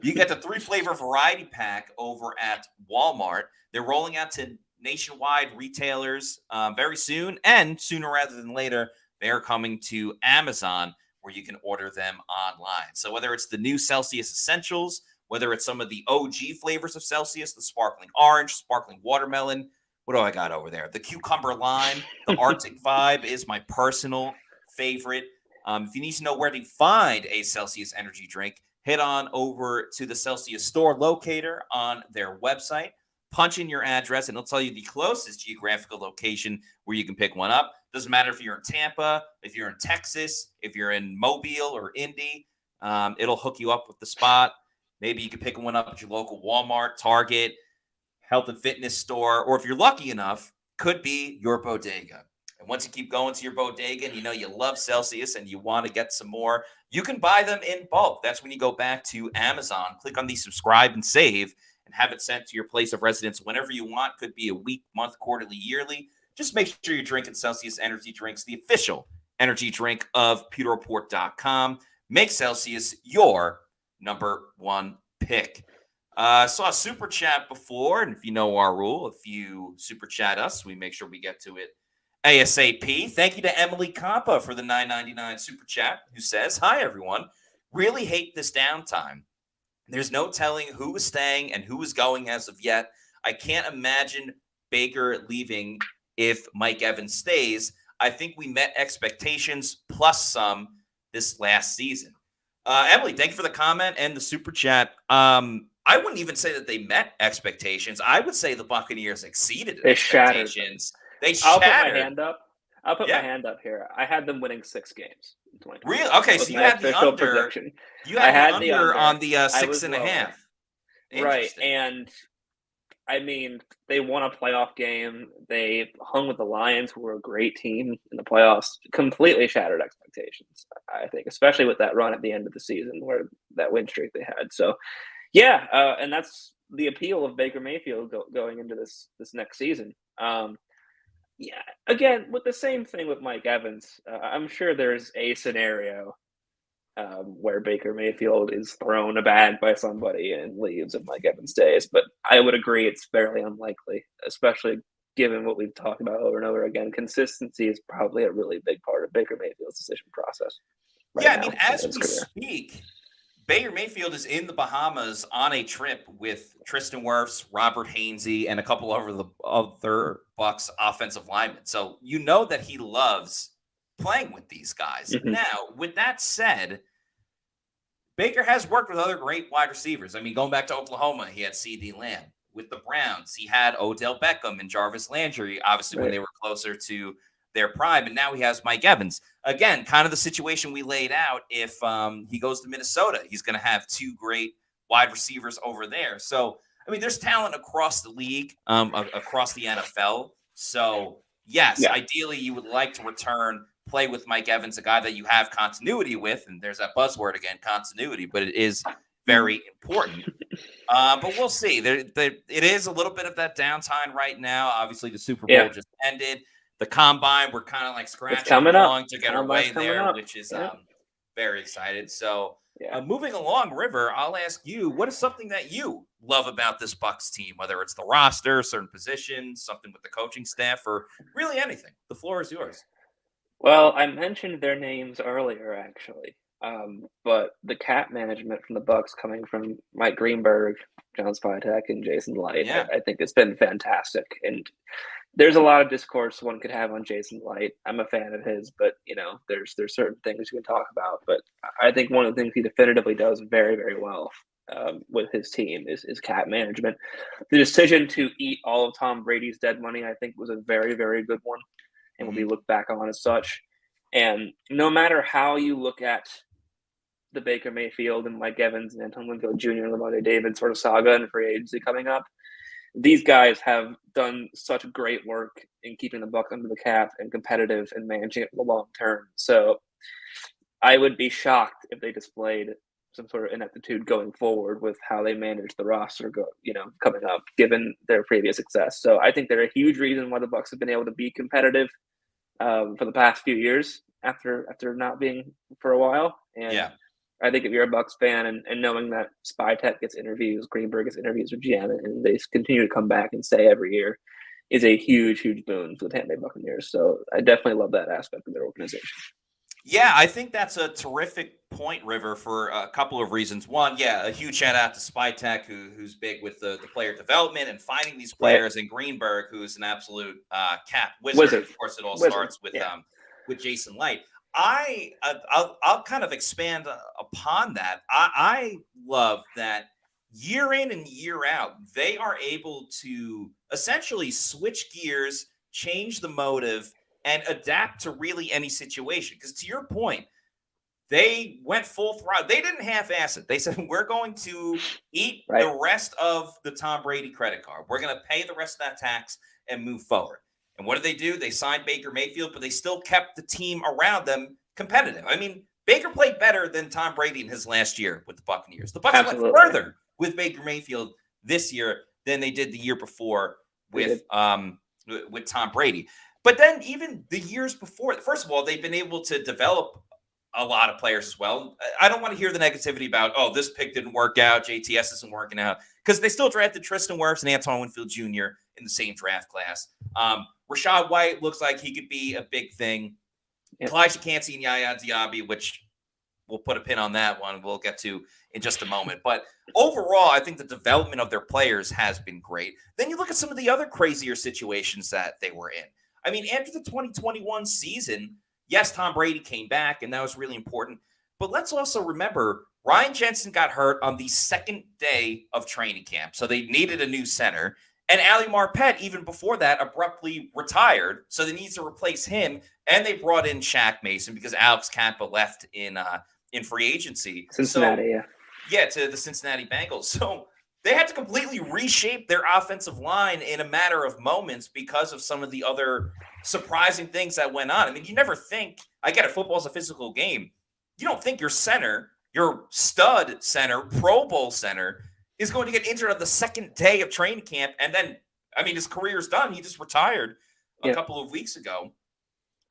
Speaker 1: You get the 3-flavor variety pack over at Walmart. They're rolling out to nationwide retailers very soon, and sooner rather than later, they're coming to Amazon where you can order them online. So whether it's the new Celsius Essentials, whether it's some of the OG flavors of Celsius, the sparkling orange, sparkling watermelon, what do I got over there? The cucumber lime, the Arctic vibe is my personal favorite. If you need to know where to find a Celsius energy drink, head on over to the Celsius store locator on their website. Punch in your address, and it'll tell you the closest geographical location where you can pick one up. Doesn't matter if you're in Tampa, if you're in Texas, if you're in Mobile or Indy, it'll hook you up with the spot. Maybe you can pick one up at your local Walmart, Target, health and fitness store, or if you're lucky enough, could be your bodega. And once you keep going to your bodega and you know you love Celsius and you want to get some more, you can buy them in bulk. That's when you go back to Amazon, click on the subscribe and save, and have it sent to your place of residence whenever you want. Could be a week, month, quarterly, yearly. Just make sure you're drinking Celsius energy drinks, the official energy drink of PewterReport.com. Make Celsius your number one pick. Saw a super chat before, and if you know our rule, if you super chat us, we make sure we get to it ASAP. Thank you to Emily Compa for the $9.99 super chat, who says, "Hi everyone. Really hate this downtime. There's no telling who is staying and who is going as of yet. I can't imagine Baker leaving if Mike Evans stays. I think we met expectations plus some this last season." Emily, thank you for the comment and the super chat. I wouldn't even say that they met expectations. I would say the Buccaneers exceeded expectations. They shattered.
Speaker 2: I'll put my hand up. My hand up here. I had them winning 6 games.
Speaker 1: Really? Okay, so you had the under. Prediction. You had the under on the 6.5.
Speaker 2: Right, and I mean, they won a playoff game. They hung with the Lions, who were a great team in the playoffs. Completely shattered expectations, I think, especially with that run at the end of the season, where that win streak they had. So, yeah, and that's the appeal of Baker Mayfield going into this next season. Yeah, again, with the same thing with Mike Evans, I'm sure there's a scenario where Baker Mayfield is thrown a bag by somebody and leaves and Mike Evans stays. But I would agree it's fairly unlikely, especially given what we've talked about over and over again. Consistency is probably a really big part of Baker Mayfield's decision process.
Speaker 1: I mean, as we speak, Baker Mayfield is in the Bahamas on a trip with Tristan Wirfs, Robert Hainsey, and a couple of the other Bucs offensive linemen. So you know that he loves playing with these guys. Mm-hmm. Now, with that said, Baker has worked with other great wide receivers. I mean, going back to Oklahoma, he had CeeDee Lamb. With the Browns, he had Odell Beckham and Jarvis Landry, obviously, when they were closer to their prime. And now he has Mike Evans. Again, kind of the situation we laid out. If he goes to Minnesota, he's going to have 2 great wide receivers over there. So, I mean, there's talent across the league, across the NFL. So, yes, ideally, you would like to play with Mike Evans, a guy that you have continuity with. And there's that buzzword again, continuity, but it is very important. But we'll see. It is a little bit of that downtime right now. Obviously, the Super Bowl just ended. The combine, we're kind of like scratching along to get our way there, which is very excited. So moving along, River, I'll ask you, what is something that you love about this Bucs team, whether it's the roster, certain positions, something with the coaching staff, or really anything? The floor is yours.
Speaker 2: Well, I mentioned their names earlier, actually. But the cap management from the Bucs coming from Mike Greenberg, John Spytek, and Jason Light, I think it's been fantastic. And there's a lot of discourse one could have on Jason Light. I'm a fan of his, but there's certain things you can talk about. But I think one of the things he definitively does very, very well with his team is cap management. The decision to eat all of Tom Brady's dead money, I think, was a very, very good one, and will be looked back on as such. And no matter how you look at the Baker Mayfield and Mike Evans and Anton Winfield Jr. and Lamar David sort of saga and free agency coming up, these guys have done such great work in keeping the Bucs under the cap and competitive and managing it for the long term. So I would be shocked if they displayed some sort of ineptitude going forward with how they manage the roster coming up, given their previous success. So I think they're a huge reason why the Bucs have been able to be competitive for the past few years after not being for a while. And I think if you're a Bucs fan and knowing that Spytek gets interviews, Greenberg gets interviews with GM, and they continue to come back and stay every year, is a huge, huge boon for the Tampa Bay Buccaneers. So I definitely love that aspect of their organization.
Speaker 1: Yeah, I think that's a terrific point, River, for a couple of reasons. One, a huge shout out to Spytek, who's big with the player development and finding these players, and Greenberg, who's an absolute cap wizard. Of course, it all starts with Jason Light. I'll kind of expand upon that. I love that year in and year out, they are able to essentially switch gears, change the motive, and adapt to really any situation. Because to your point, they went full throttle. They didn't half-ass it. They said, we're going to eat the rest of the Tom Brady credit card. We're going to pay the rest of that tax and move forward. And what did they do? They signed Baker Mayfield, but they still kept the team around them competitive. I mean, Baker played better than Tom Brady in his last year with the Buccaneers. The Bucs went further with Baker Mayfield this year than they did the year before with Tom Brady. But then even the years before, first of all, they've been able to develop a lot of players as well. I don't want to hear the negativity about, this pick didn't work out, JTS isn't working out, because they still drafted Tristan Wirfs and Antoine Winfield Jr. in the same draft class. Rachaad White looks like he could be a big thing. Kalijah Kancey and Yaya Diaby, which we'll put a pin on that one, we'll get to in just a moment. But overall, I think the development of their players has been great. Then you look at some of the other crazier situations that they were in. I mean, after the 2021 season, yes, Tom Brady came back, and that was really important. But let's also remember, Ryan Jensen got hurt on the second day of training camp, so they needed a new center. And Ali Marpet, even before that, abruptly retired, so they need to replace him. And they brought in Shaq Mason because Alex Kappa left in free agency.
Speaker 2: Cincinnati,
Speaker 1: to the Cincinnati Bengals. So they had to completely reshape their offensive line in a matter of moments because of some of the other surprising things that went on. I mean, you never think, I get it, football's a physical game. You don't think your center, your stud center, Pro Bowl center, is going to get injured on the second day of training camp. And then, I mean, his career's done. He just retired a couple of weeks ago.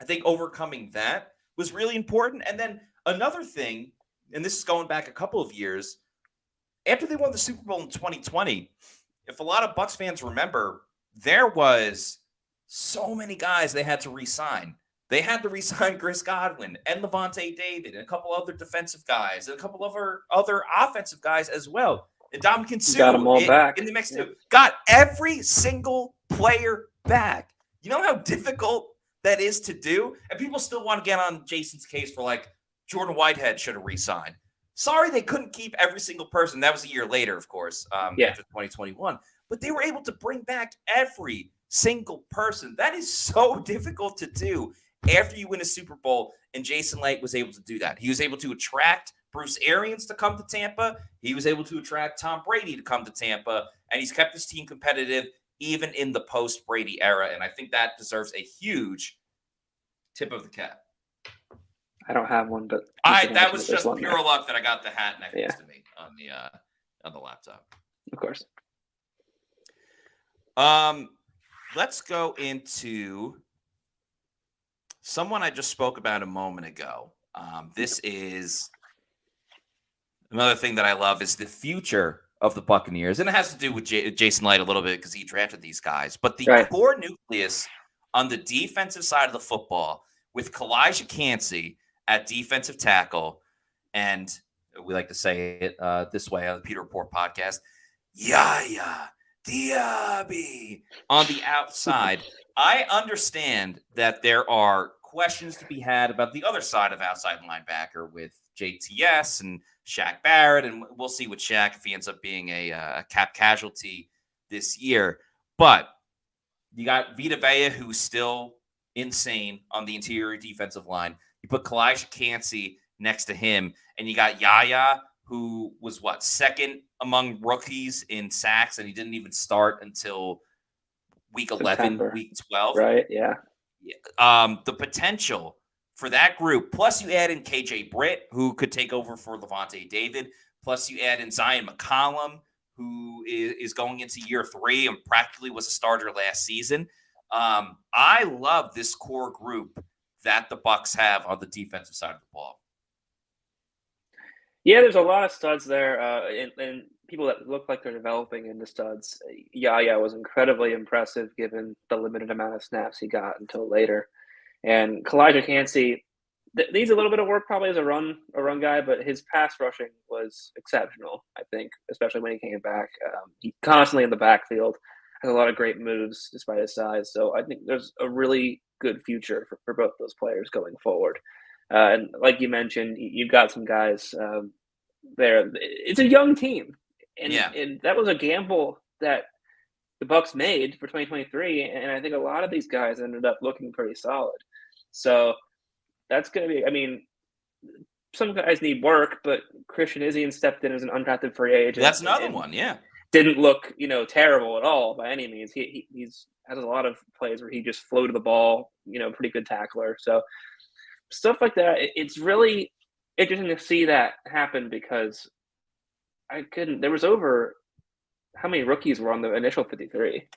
Speaker 1: I think overcoming that was really important. And then another thing, and this is going back a couple of years, after they won the Super Bowl in 2020, if a lot of Bucs fans remember, there was so many guys they had to re-sign. They had to re-sign Chris Godwin and Levante David and a couple other defensive guys and a couple of other offensive guys as well. And Dominican Sue
Speaker 2: got them all back
Speaker 1: in the mix too. Got every single player back. You know how difficult that is to do? And people still want to get on Jason's case for like Jordan Whitehead should have re-signed. Sorry, they couldn't keep every single person. That was a year later, of course, after 2021. But they were able to bring back every single person. That is so difficult to do after you win a Super Bowl, and Jason Light was able to do that. He was able to attract Bruce Arians to come to Tampa. He was able to attract Tom Brady to come to Tampa, and he's kept his team competitive even in the post-Brady era, and I think that deserves a huge tip of the cap.
Speaker 2: I don't have one, but
Speaker 1: that was just pure luck that I got the hat next to me on the laptop.
Speaker 2: Of course.
Speaker 1: Let's go into someone I just spoke about a moment ago. This is another thing that I love is the future of the Buccaneers, and it has to do with Jason Light a little bit because he drafted these guys. But the core nucleus on the defensive side of the football with Kalijah Kancey at defensive tackle, and we like to say it this way on the Peter Report podcast, Yaya Diaby on the outside. I understand that there are questions to be had about the other side of outside linebacker with JTS and Shaq Barrett, and we'll see with Shaq if he ends up being a cap casualty this year. But you got Vita Vea, who's still insane on the interior defensive line. You put Kalijah Kancey next to him, and you got Yaya, who was second among rookies in sacks, and he didn't even start until week 11,
Speaker 2: September.
Speaker 1: week 12.
Speaker 2: Right, yeah.
Speaker 1: The potential for that group, plus you add in KJ Britt, who could take over for Levante David, plus you add in Zion McCollum, who is going into year 3 and practically was a starter last season. I love this core group that the Bucs have on the defensive side of the ball.
Speaker 2: Yeah, there's a lot of studs there, and people that look like they're developing into studs. Yaya was incredibly impressive given the limited amount of snaps he got until later. And Kalijah Kancey needs a little bit of work probably as a run guy, but his pass rushing was exceptional, I think, especially when he came back. He constantly in the backfield, has a lot of great moves despite his size. So I think there's a really good future for both those players going forward. And like you mentioned, you've got some guys there. It's a young team. And that was a gamble that the Bucs made for 2023, and I think a lot of these guys ended up looking pretty solid. So that's going to be, I mean, some guys need work, but Christian Izien stepped in as an undrafted free agent.
Speaker 1: That's another one, yeah.
Speaker 2: Didn't look, terrible at all by any means. He's has a lot of plays where he just floated the ball, pretty good tackler. So stuff like that, it's really interesting to see that happen because there was over, how many rookies were on the initial 53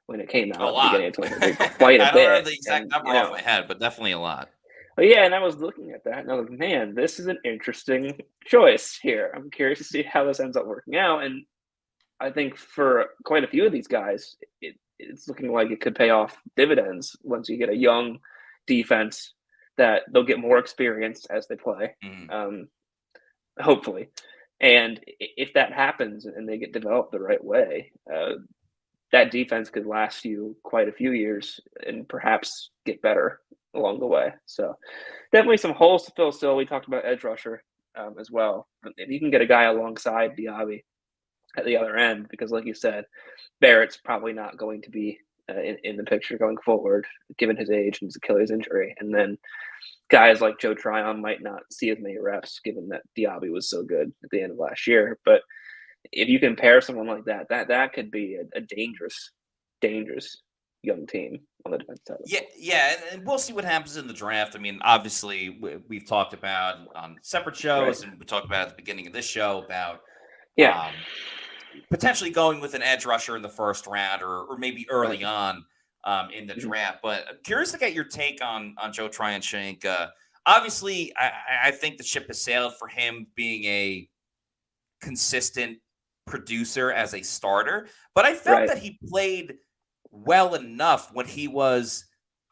Speaker 2: when it came out?
Speaker 1: A lot.
Speaker 2: Quite a bit.
Speaker 1: I don't know the exact number off my head, but definitely a lot.
Speaker 2: But yeah, and I was looking at that, and I was like, man, this is an interesting choice here. I'm curious to see how this ends up working out. And I think for quite a few of these guys, it's looking like it could pay off dividends once you get a young defense that they'll get more experience as they play, hopefully. And if that happens and they get developed the right way, that defense could last you quite a few years and perhaps get better along the way. So definitely some holes to fill still. We talked about edge rusher as well. If you can get a guy alongside Diaby at the other end, because like you said, Barrett's probably not going to be in the picture going forward, given his age and his Achilles injury. And then guys like Joe Tryon might not see as many reps, given that Diaby was so good at the end of last year. But if you compare someone like that, that could be a dangerous young team on the defense side.
Speaker 1: Yeah, and we'll see what happens in the draft. I mean, obviously, we've talked about on separate shows, and we talked about at the beginning of this show about potentially going with an edge rusher in the first round or maybe early on in the draft. But I'm curious to get your take on Joe Tryon-Shank. Obviously, I think the ship has sailed for him being a consistent producer as a starter, but I felt that he played well enough when he was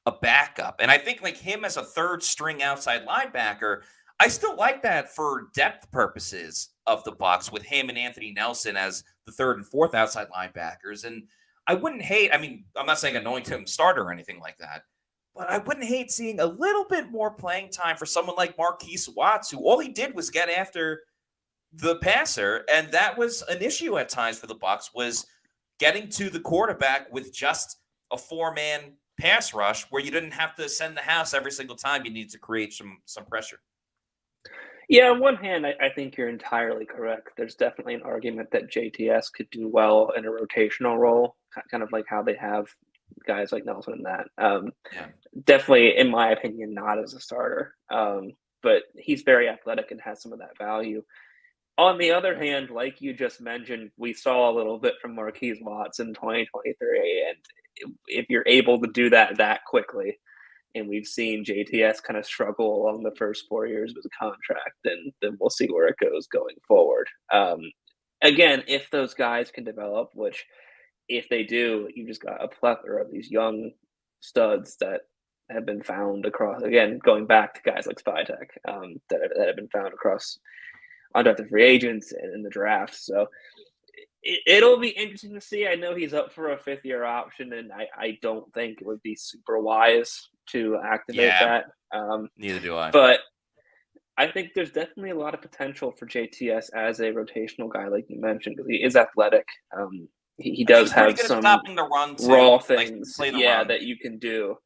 Speaker 1: a backup. And I think like him as a third string outside linebacker, I still like that for depth purposes of the Bucs with him and Anthony Nelson as the third and fourth outside linebackers. And I wouldn't hate, I mean, I'm not saying anoint him starter or anything like that, but I wouldn't hate seeing a little bit more playing time for someone like Marquise Watts, who all he did was get after the passer. And that was an issue at times for the Bucs, was getting to the quarterback with just a 4-man pass rush where you didn't have to send the house every single time you need to create some pressure.
Speaker 2: Yeah, on one hand, I think you're entirely correct. There's definitely an argument that JTS could do well in a rotational role, kind of like how they have guys like Nelson and that. Definitely, in my opinion, not as a starter. But he's very athletic and has some of that value. On the other hand, like you just mentioned, we saw a little bit from Marquise Watts in 2023. And if you're able to do that quickly, and we've seen JTS kind of struggle along the first 4 years of his contract, then we'll see where it goes going forward. Again, if those guys can develop, which if they do, you just got a plethora of these young studs that have been found across, again, going back to guys like Spytek, that have been found across undrafted free agents and in the draft. So it'll be interesting to see. I know he's up for a 5th-year option, and I don't think it would be super wise to activate that.
Speaker 1: Neither do I.
Speaker 2: But I think there's definitely a lot of potential for JTS as a rotational guy, like you mentioned, because he is athletic. He does have some
Speaker 1: stopping the run too,
Speaker 2: raw things,
Speaker 1: run
Speaker 2: that you can do.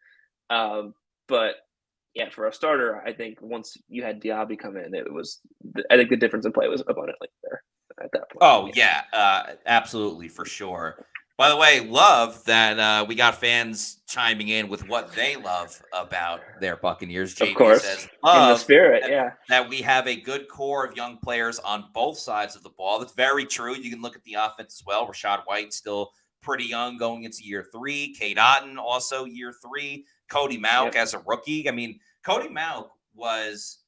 Speaker 2: But yeah, for a starter, I think once you had Diaby come in, I think the difference in play was abundantly there at that point.
Speaker 1: Oh, yeah, absolutely, for sure. By the way, love that we got fans chiming in with what they love about their Buccaneers.
Speaker 2: Of
Speaker 1: JP
Speaker 2: course,
Speaker 1: says,
Speaker 2: in the
Speaker 1: love
Speaker 2: spirit,
Speaker 1: that,
Speaker 2: yeah.
Speaker 1: that we have a good core of young players on both sides of the ball. That's very true. You can look at the offense as well. Rashad White still pretty young going into year 3. Cade Otton also year 3. Cody Mauch as a rookie. I mean, Cody Mauch was,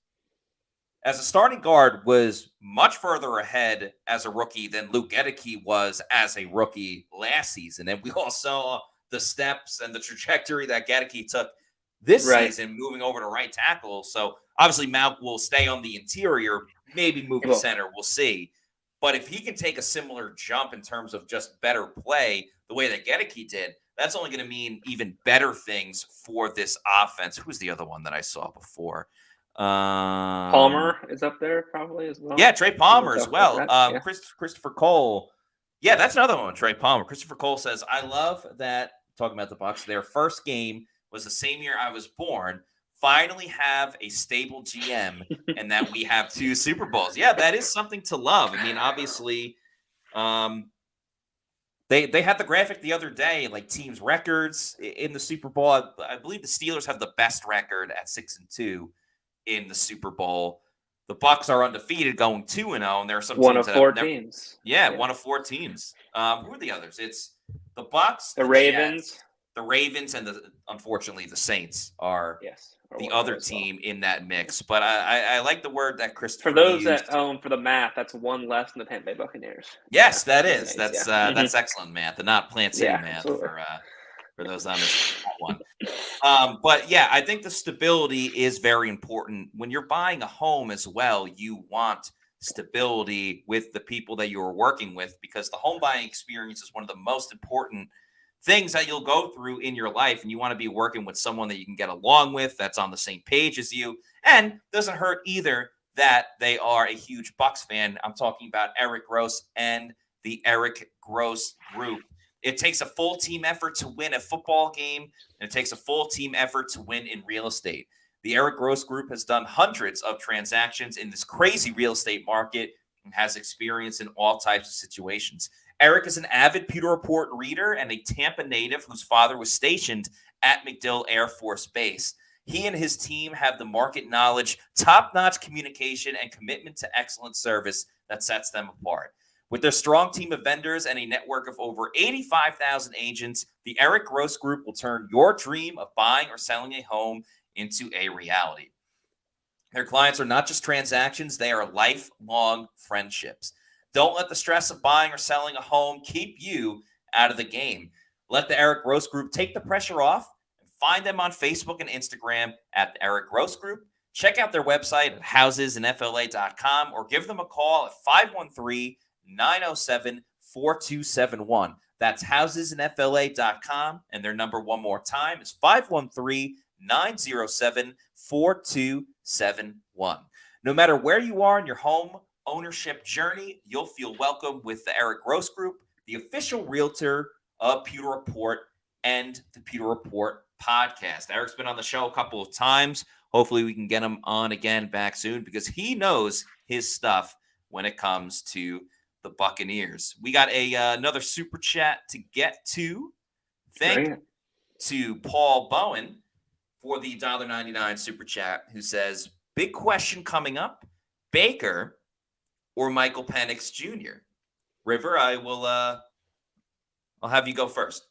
Speaker 1: as a starting guard, was much further ahead as a rookie than Luke Edeke was as a rookie last season. And we all saw the steps and the trajectory that Gedeke took this
Speaker 2: Right.
Speaker 1: season, moving over to right tackle. So obviously Mount will stay on the interior, maybe move to
Speaker 2: Well,
Speaker 1: center. We'll see. But if he can take a similar jump in terms of just better play, the way that Gedeke did, that's only going to mean even better things for this offense. Who's the other one that I saw before?
Speaker 2: Palmer is up there probably as well.
Speaker 1: Yeah, Trey Palmer as
Speaker 2: Talk about
Speaker 1: well.
Speaker 2: that, yeah.
Speaker 1: Christopher Cole. Yeah, that's another one. Trey Palmer. Christopher Cole says, "I love that." Talking about the Bucs, their first game was the same year I was born. Finally, have a stable GM, and that we have 2 Super Bowls. Yeah, that is something to love. I mean, obviously, they had the graphic the other day, like teams' records in the Super Bowl. I believe the Steelers have the best record at 6-2 in the Super Bowl. The Bucs are undefeated, going 2-0, and there are some
Speaker 2: One
Speaker 1: teams
Speaker 2: of
Speaker 1: that
Speaker 2: 4
Speaker 1: have never,
Speaker 2: teams.
Speaker 1: yeah, 1 of 4 teams. Who are the others? It's the Bucs,
Speaker 2: The
Speaker 1: Ravens,
Speaker 2: Ravens.
Speaker 1: the Ravens, and unfortunately the Saints are
Speaker 2: Yes.
Speaker 1: the other team in that mix. But I like the word that
Speaker 2: For
Speaker 1: Christopher
Speaker 2: those
Speaker 1: used.
Speaker 2: at home, for the math, that's 1 less than the Tampa Bay Buccaneers.
Speaker 1: Yes,
Speaker 2: Yeah,
Speaker 1: that is.
Speaker 2: Saints,
Speaker 1: That's excellent math, and not Plant City
Speaker 2: yeah,
Speaker 1: math
Speaker 2: absolutely.
Speaker 1: for those on this one. But yeah, I think the stability is very important. When you're buying a home as well, you want stability with the people that you're working with, because the home buying experience is one of the most important things that you'll go through in your life. And you want to be working with someone that you can get along with, that's on the same page as you, and doesn't hurt either that they are a huge Bucs fan. I'm talking about Eric Gross and the Eric Gross Group. It takes a full team effort to win a football game, and it takes a full team effort to win in real estate. The Eric Gross Group has done hundreds of transactions in this crazy real estate market and has experience in all types of situations. Eric is an avid Pewter Report reader and a Tampa native whose father was stationed at MacDill Air Force Base. He and his team have the market knowledge, top-notch communication, and commitment to excellent service that sets them apart. With their strong team of vendors and a network of over 85,000 agents, the Eric Gross Group will turn your dream of buying or selling a home into a reality. Their clients are not just transactions, they are lifelong friendships. Don't let the stress of buying or selling a home keep you out of the game. Let the Eric Gross Group take the pressure off. Find them on Facebook and Instagram at the Eric Gross Group. Check out their website at housesinfla.com or give them a call at 513-907-4271. That's housesinfla.com, and their number one more time is 513-907-4271. No matter where you are in your home ownership journey, you'll feel welcome with the Eric Gross Group, the official realtor of Pewter Report and the Pewter Report podcast. Eric's been on the show a couple of times. Hopefully we can get him on again back soon, because he knows his stuff when it comes to the Buccaneers. We got another super chat to get to. Thank to Paul Bowen for the $1.99 super chat, who says, big question coming up, Baker or Michael Penix Jr.? River, I'll have you go first.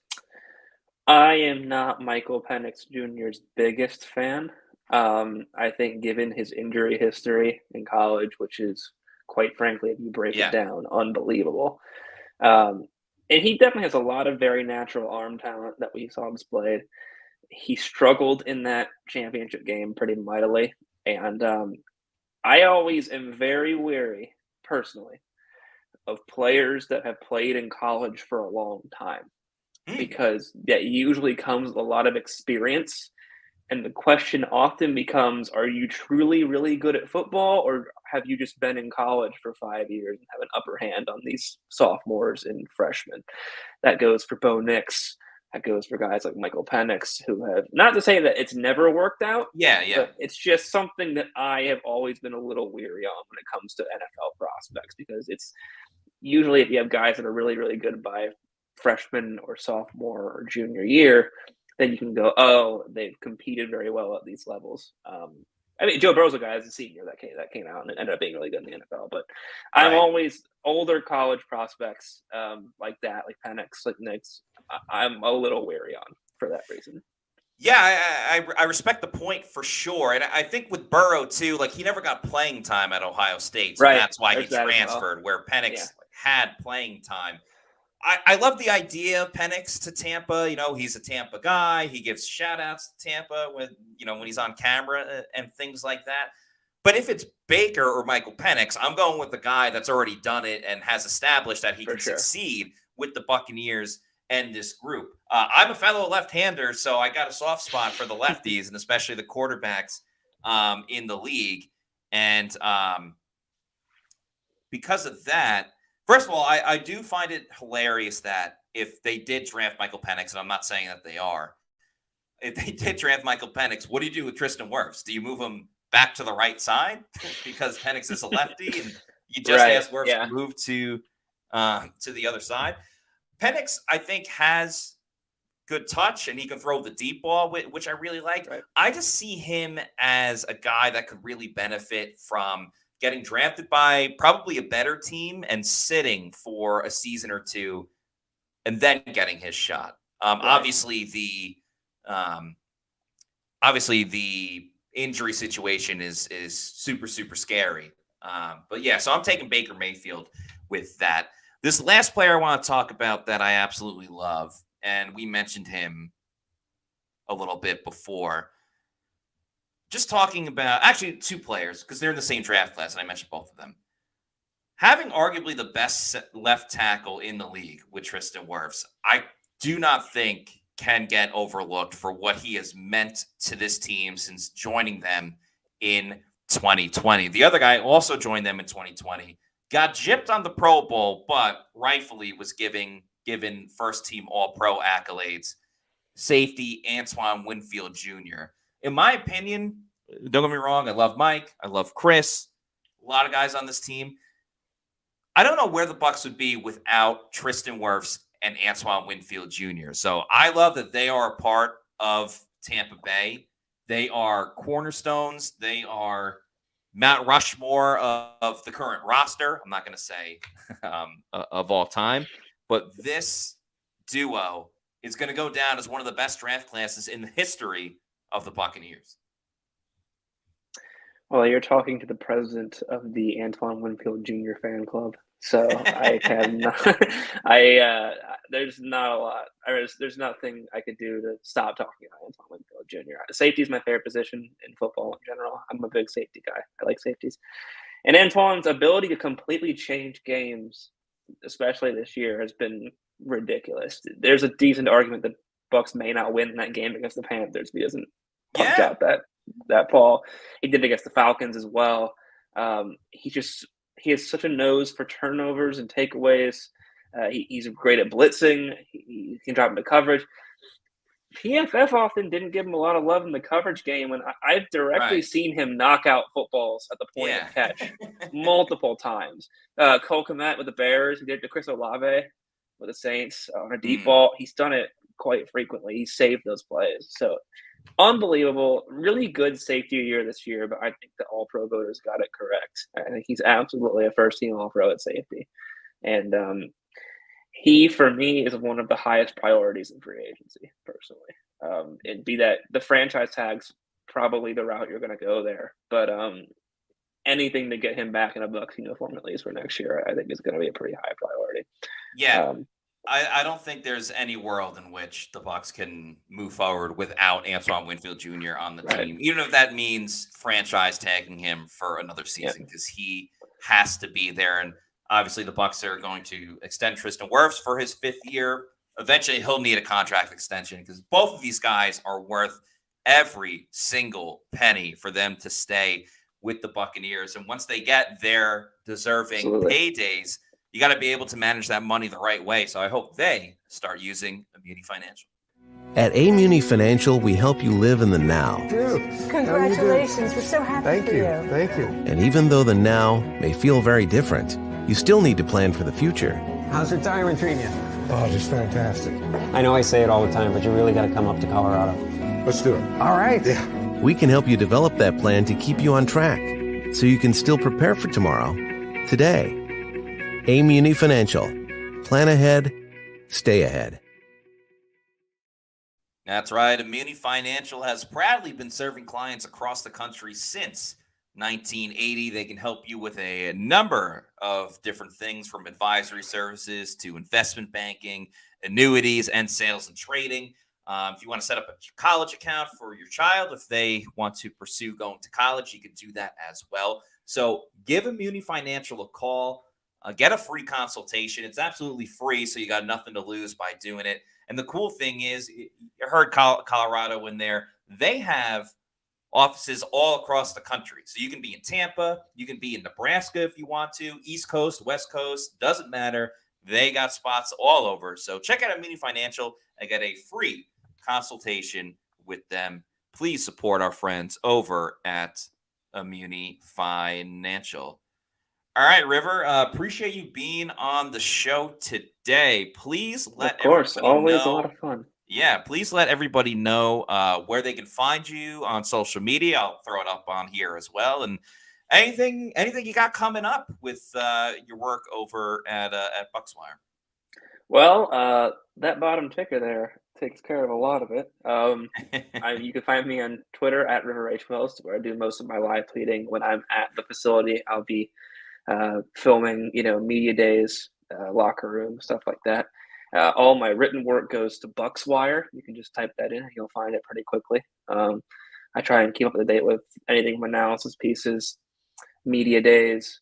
Speaker 2: I am not Michael Penix Jr.'s biggest fan. I think given his injury history in college, which is, quite frankly, if you break it down, unbelievable. And he definitely has a lot of very natural arm talent that we saw displayed. He struggled in that championship game pretty mightily. And I always am very wary, personally, of players that have played in college for a long time, because that usually comes with a lot of experience. And the question often becomes, are you truly really good at football, or have you just been in college for 5 years and have an upper hand on these sophomores and freshmen? That goes for Bo Nix. That goes for guys like Michael Penix, who have, not to say that it's never worked out,
Speaker 1: Yeah.
Speaker 2: but it's just something that I have always been a little weary on when it comes to NFL prospects, because it's usually if you have guys that are really, really good by freshman or sophomore or junior year, then you can go, oh, they've competed very well at these levels. I mean, Joe Burrow's a guy as a senior that came out and ended up being really good in the NFL. But I'm
Speaker 1: Right.
Speaker 2: always older college prospects like that, like Penix, like Knicks. I'm a little wary on for that reason.
Speaker 1: Yeah, I respect the point for sure. And I think with Burrow, too, like he never got playing time at Ohio State. So
Speaker 2: Right.
Speaker 1: that's why
Speaker 2: There's
Speaker 1: he
Speaker 2: that as well.
Speaker 1: transferred, where Penix had playing time. I love the idea of Penix to Tampa. You know, he's a Tampa guy. He gives shout outs to Tampa when he's on camera and things like that. But if it's Baker or Michael Penix, I'm going with the guy that's already done it and has established that he can succeed with the Buccaneers and this group. I'm a fellow left-hander, so I got a soft spot for the lefties and especially the quarterbacks in the league. And because of that, first of all, I do find it hilarious that if they did draft Michael Penix, and I'm not saying that they are, if they did draft Michael Penix, what do you do with Tristan Wirfs? Do you move him back to the right side because Penix is a lefty and you just ask Wirfs to move to the other side? Penix, I think, has good touch and he can throw the deep ball, which I really like.
Speaker 2: Right.
Speaker 1: I just see him as a guy that could really benefit from getting drafted by probably a better team and sitting for a season or two and then getting his shot. Obviously the injury situation is super, super scary. But yeah, so I'm taking Baker Mayfield with that. This last player I want to talk about that I absolutely love, and we mentioned him a little bit before. Just talking about actually two players because they're in the same draft class, and I mentioned both of them. Having arguably the best left tackle in the league with Tristan Wirfs, I do not think can get overlooked for what he has meant to this team since joining them in 2020. The other guy also joined them in 2020, got gypped on the Pro Bowl, but rightfully was given first team All-Pro accolades. Safety Antoine Winfield Jr. In my opinion, don't get me wrong, I love Mike, I love Chris, a lot of guys on this team. I don't know where the Bucs would be without Tristan Wirfs and Antoine Winfield Jr. So I love that they are a part of Tampa Bay. They are cornerstones. They are Mount Rushmore of the current roster. I'm not going to say of all time, but this duo is going to go down as one of the best draft classes in the history of the Buccaneers.
Speaker 2: Well, you're talking to the president of the Antoine Winfield Jr. fan club, so I can. There's not a lot. There's nothing I could do to stop talking about Antoine Winfield Jr. Safety is my favorite position in football in general. I'm a big safety guy. I like safeties, and Antoine's ability to completely change games, especially this year, has been ridiculous. There's a decent argument that Bucs may not win that game against the Panthers if he doesn't punch out that ball. He did against the Falcons as well. He has such a nose for turnovers and takeaways. He's great at blitzing. He can drop into coverage. PFF often didn't give him a lot of love in the coverage game, and I've directly seen him knock out footballs at the point of catch multiple times. Cole Kmet with the Bears, he did it to Chris Olave with the Saints on a deep ball. He's done it quite frequently. He saved those plays. So unbelievable, really good safety year this year, but I think the All-Pro voters got it correct. I think he's absolutely a first-team All-Pro at safety. And he, for me, is one of the highest priorities in free agency, personally. It'd be that the franchise tag's probably the route you're going to go there. But anything to get him back in a Bucs uniform, at least for next year, I think is going to be a pretty high priority.
Speaker 1: Yeah. I don't think there's any world in which the Bucs can move forward without Antoine Winfield Jr. on the team, even if that means franchise tagging him for another season, because he has to be there. And obviously, the Bucs are going to extend Tristan Wirfs for his 5th year. Eventually, he'll need a contract extension because both of these guys are worth every single penny for them to stay with the Buccaneers. And once they get their deserving paydays, you got to be able to manage that money the right way. So I hope they start using Immunity Financial.
Speaker 3: At Amuni Financial, we help you live in the now.
Speaker 4: Congratulations. We're so happy for you.
Speaker 5: Thank you.
Speaker 3: And even though the now may feel very different, you still need to plan for the future.
Speaker 5: How's retirement treating you? Oh, just fantastic.
Speaker 6: I know I say it all the time, but you really got to come up to Colorado.
Speaker 5: Let's do it. All right. Yeah.
Speaker 3: We can help you develop that plan to keep you on track, so you can still prepare for tomorrow, today. Amuni Financial. Plan ahead, stay ahead.
Speaker 1: That's right. Immunity Financial has proudly been serving clients across the country since 1980. They can help you with a number of different things, from advisory services to investment banking, annuities, and sales and trading. If you want to set up a college account for your child, if they want to pursue going to college, you can do that as well. So give Immunity Financial a call. Get a free consultation. It's absolutely free, so you got nothing to lose by doing it. And the cool thing is, you heard Colorado in there. They have offices all across the country. So you can be in Tampa, you can be in Nebraska if you want to, East Coast, West Coast, doesn't matter. They got spots all over. So check out Immunity Financial and get a free consultation with them. Please support our friends over at Immunity Financial. All right, River, appreciate you being on the show today. Please let
Speaker 2: always
Speaker 1: everybody know,
Speaker 2: a lot of fun.
Speaker 1: Yeah, please let everybody know where they can find you on social media. I'll throw it up on here as well. And anything you got coming up with your work over at Bucswire?
Speaker 2: Well, that bottom ticker there takes care of a lot of it. You can find me on Twitter at RiverHMost, where I do most of my live tweeting. When I'm at the facility, I'll be filming, media days, locker room, stuff like that. All my written work goes to Bucswire. You can just type that in and you'll find it pretty quickly. I try and keep up to date with anything from analysis pieces, media days,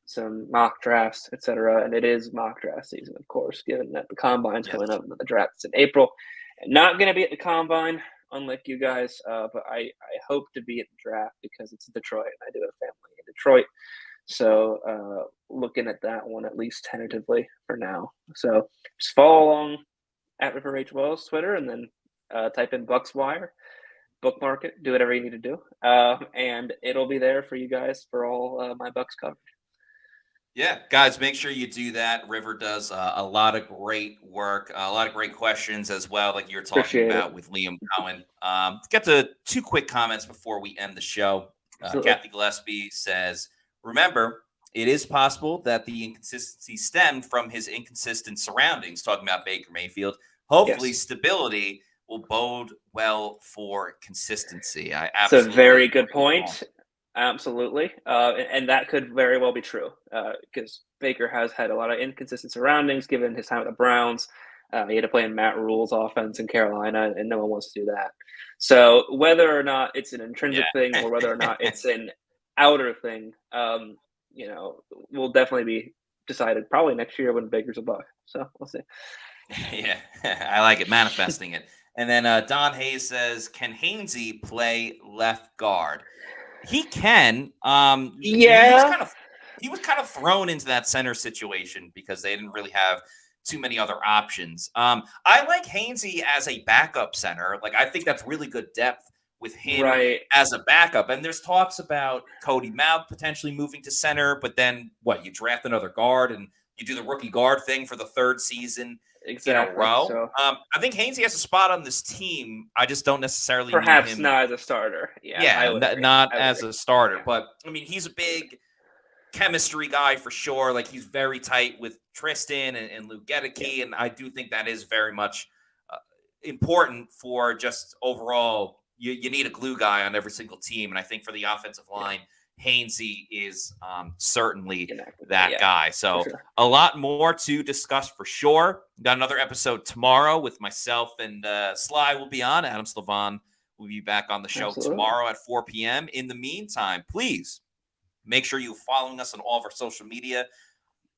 Speaker 2: some mock drafts, etc. And it is mock draft season, of course, given that the combine's coming up and the draft's in April. Not going to be at the combine, unlike you guys, but I hope to be at the draft because it's Detroit and I do have family in Detroit. So looking at that one at least tentatively for now. So just follow along at River H. Wells Twitter, and then type in Bucswire, bookmark it, do whatever you need to do, and it'll be there for you guys for all my Bucs coverage.
Speaker 1: Yeah, guys, make sure you do that. River does a lot of great work, a lot of great questions as well, like you were talking about with Liam Cohen. Let's get to two quick comments before we end the show. Kathy Gillespie says, remember, it is possible that the inconsistency stemmed from his inconsistent surroundings, talking about Baker Mayfield. Hopefully, stability will bode well for consistency. It's a
Speaker 2: very good point. Absolutely. And that could very well be true because Baker has had a lot of inconsistent surroundings given his time at the Browns. He had to play in Matt Rule's offense in Carolina, and no one wants to do that. So whether or not it's an intrinsic thing or whether or not it's an outer thing, will definitely be decided probably next year when Baker's a Buck. So we'll see.
Speaker 1: Yeah, I like it, manifesting it. And then Don Hayes says, can Hainsey play left guard? He can. He was kind of thrown into that center situation because they didn't really have too many other options. I like Hainsey as a backup center. Like, I think that's really good depth with him as a backup. And there's talks about Cody Mauch potentially moving to center, but then you draft another guard and you do the rookie guard thing for the third season in a row. So, I think Hainsey has a spot on this team. I just don't necessarily
Speaker 2: perhaps
Speaker 1: need him.
Speaker 2: Not as a starter.
Speaker 1: Not as a starter. But I mean, he's a big chemistry guy for sure. Like, he's very tight with Tristan and Luke Gedeke, and I do think that is very much important for just overall. You need a glue guy on every single team, and I think for the offensive line, Hainsey is certainly that guy. So a lot more to discuss for sure. Got another episode tomorrow with myself and Sly will be on. Adam Slavon will be back on the show tomorrow at 4 p.m. In the meantime, please make sure you're following us on all of our social media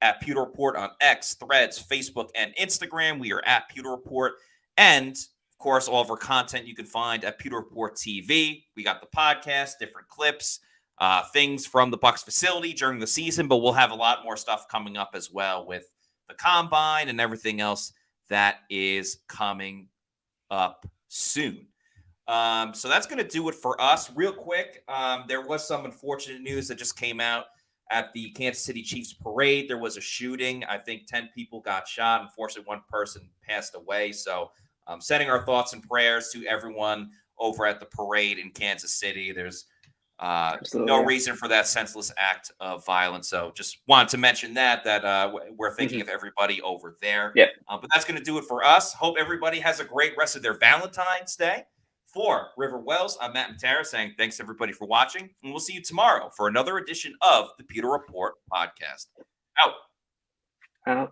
Speaker 1: at Pewter Report on X, Threads, Facebook, and Instagram. We are at Pewter Report. And, of course, all of our content you can find at Pewter Report TV. We got the podcast, different clips, things from the Bucs facility during the season, but we'll have a lot more stuff coming up as well with the combine and everything else that is coming up soon. So that's going to do it for us. Real quick, there was some unfortunate news that just came out at the Kansas City Chiefs parade. There was a shooting. I think 10 people got shot. Unfortunately, one person passed away. So sending our thoughts and prayers to everyone over at the parade in Kansas City. There's no reason for that senseless act of violence. So just wanted to mention that we're thinking of everybody over there.
Speaker 2: Yeah.
Speaker 1: But that's going to do it for us. Hope everybody has a great rest of their Valentine's Day. For River Wells, I'm Matt Matera saying thanks everybody for watching, and we'll see you tomorrow for another edition of the Pewter Report podcast. Out.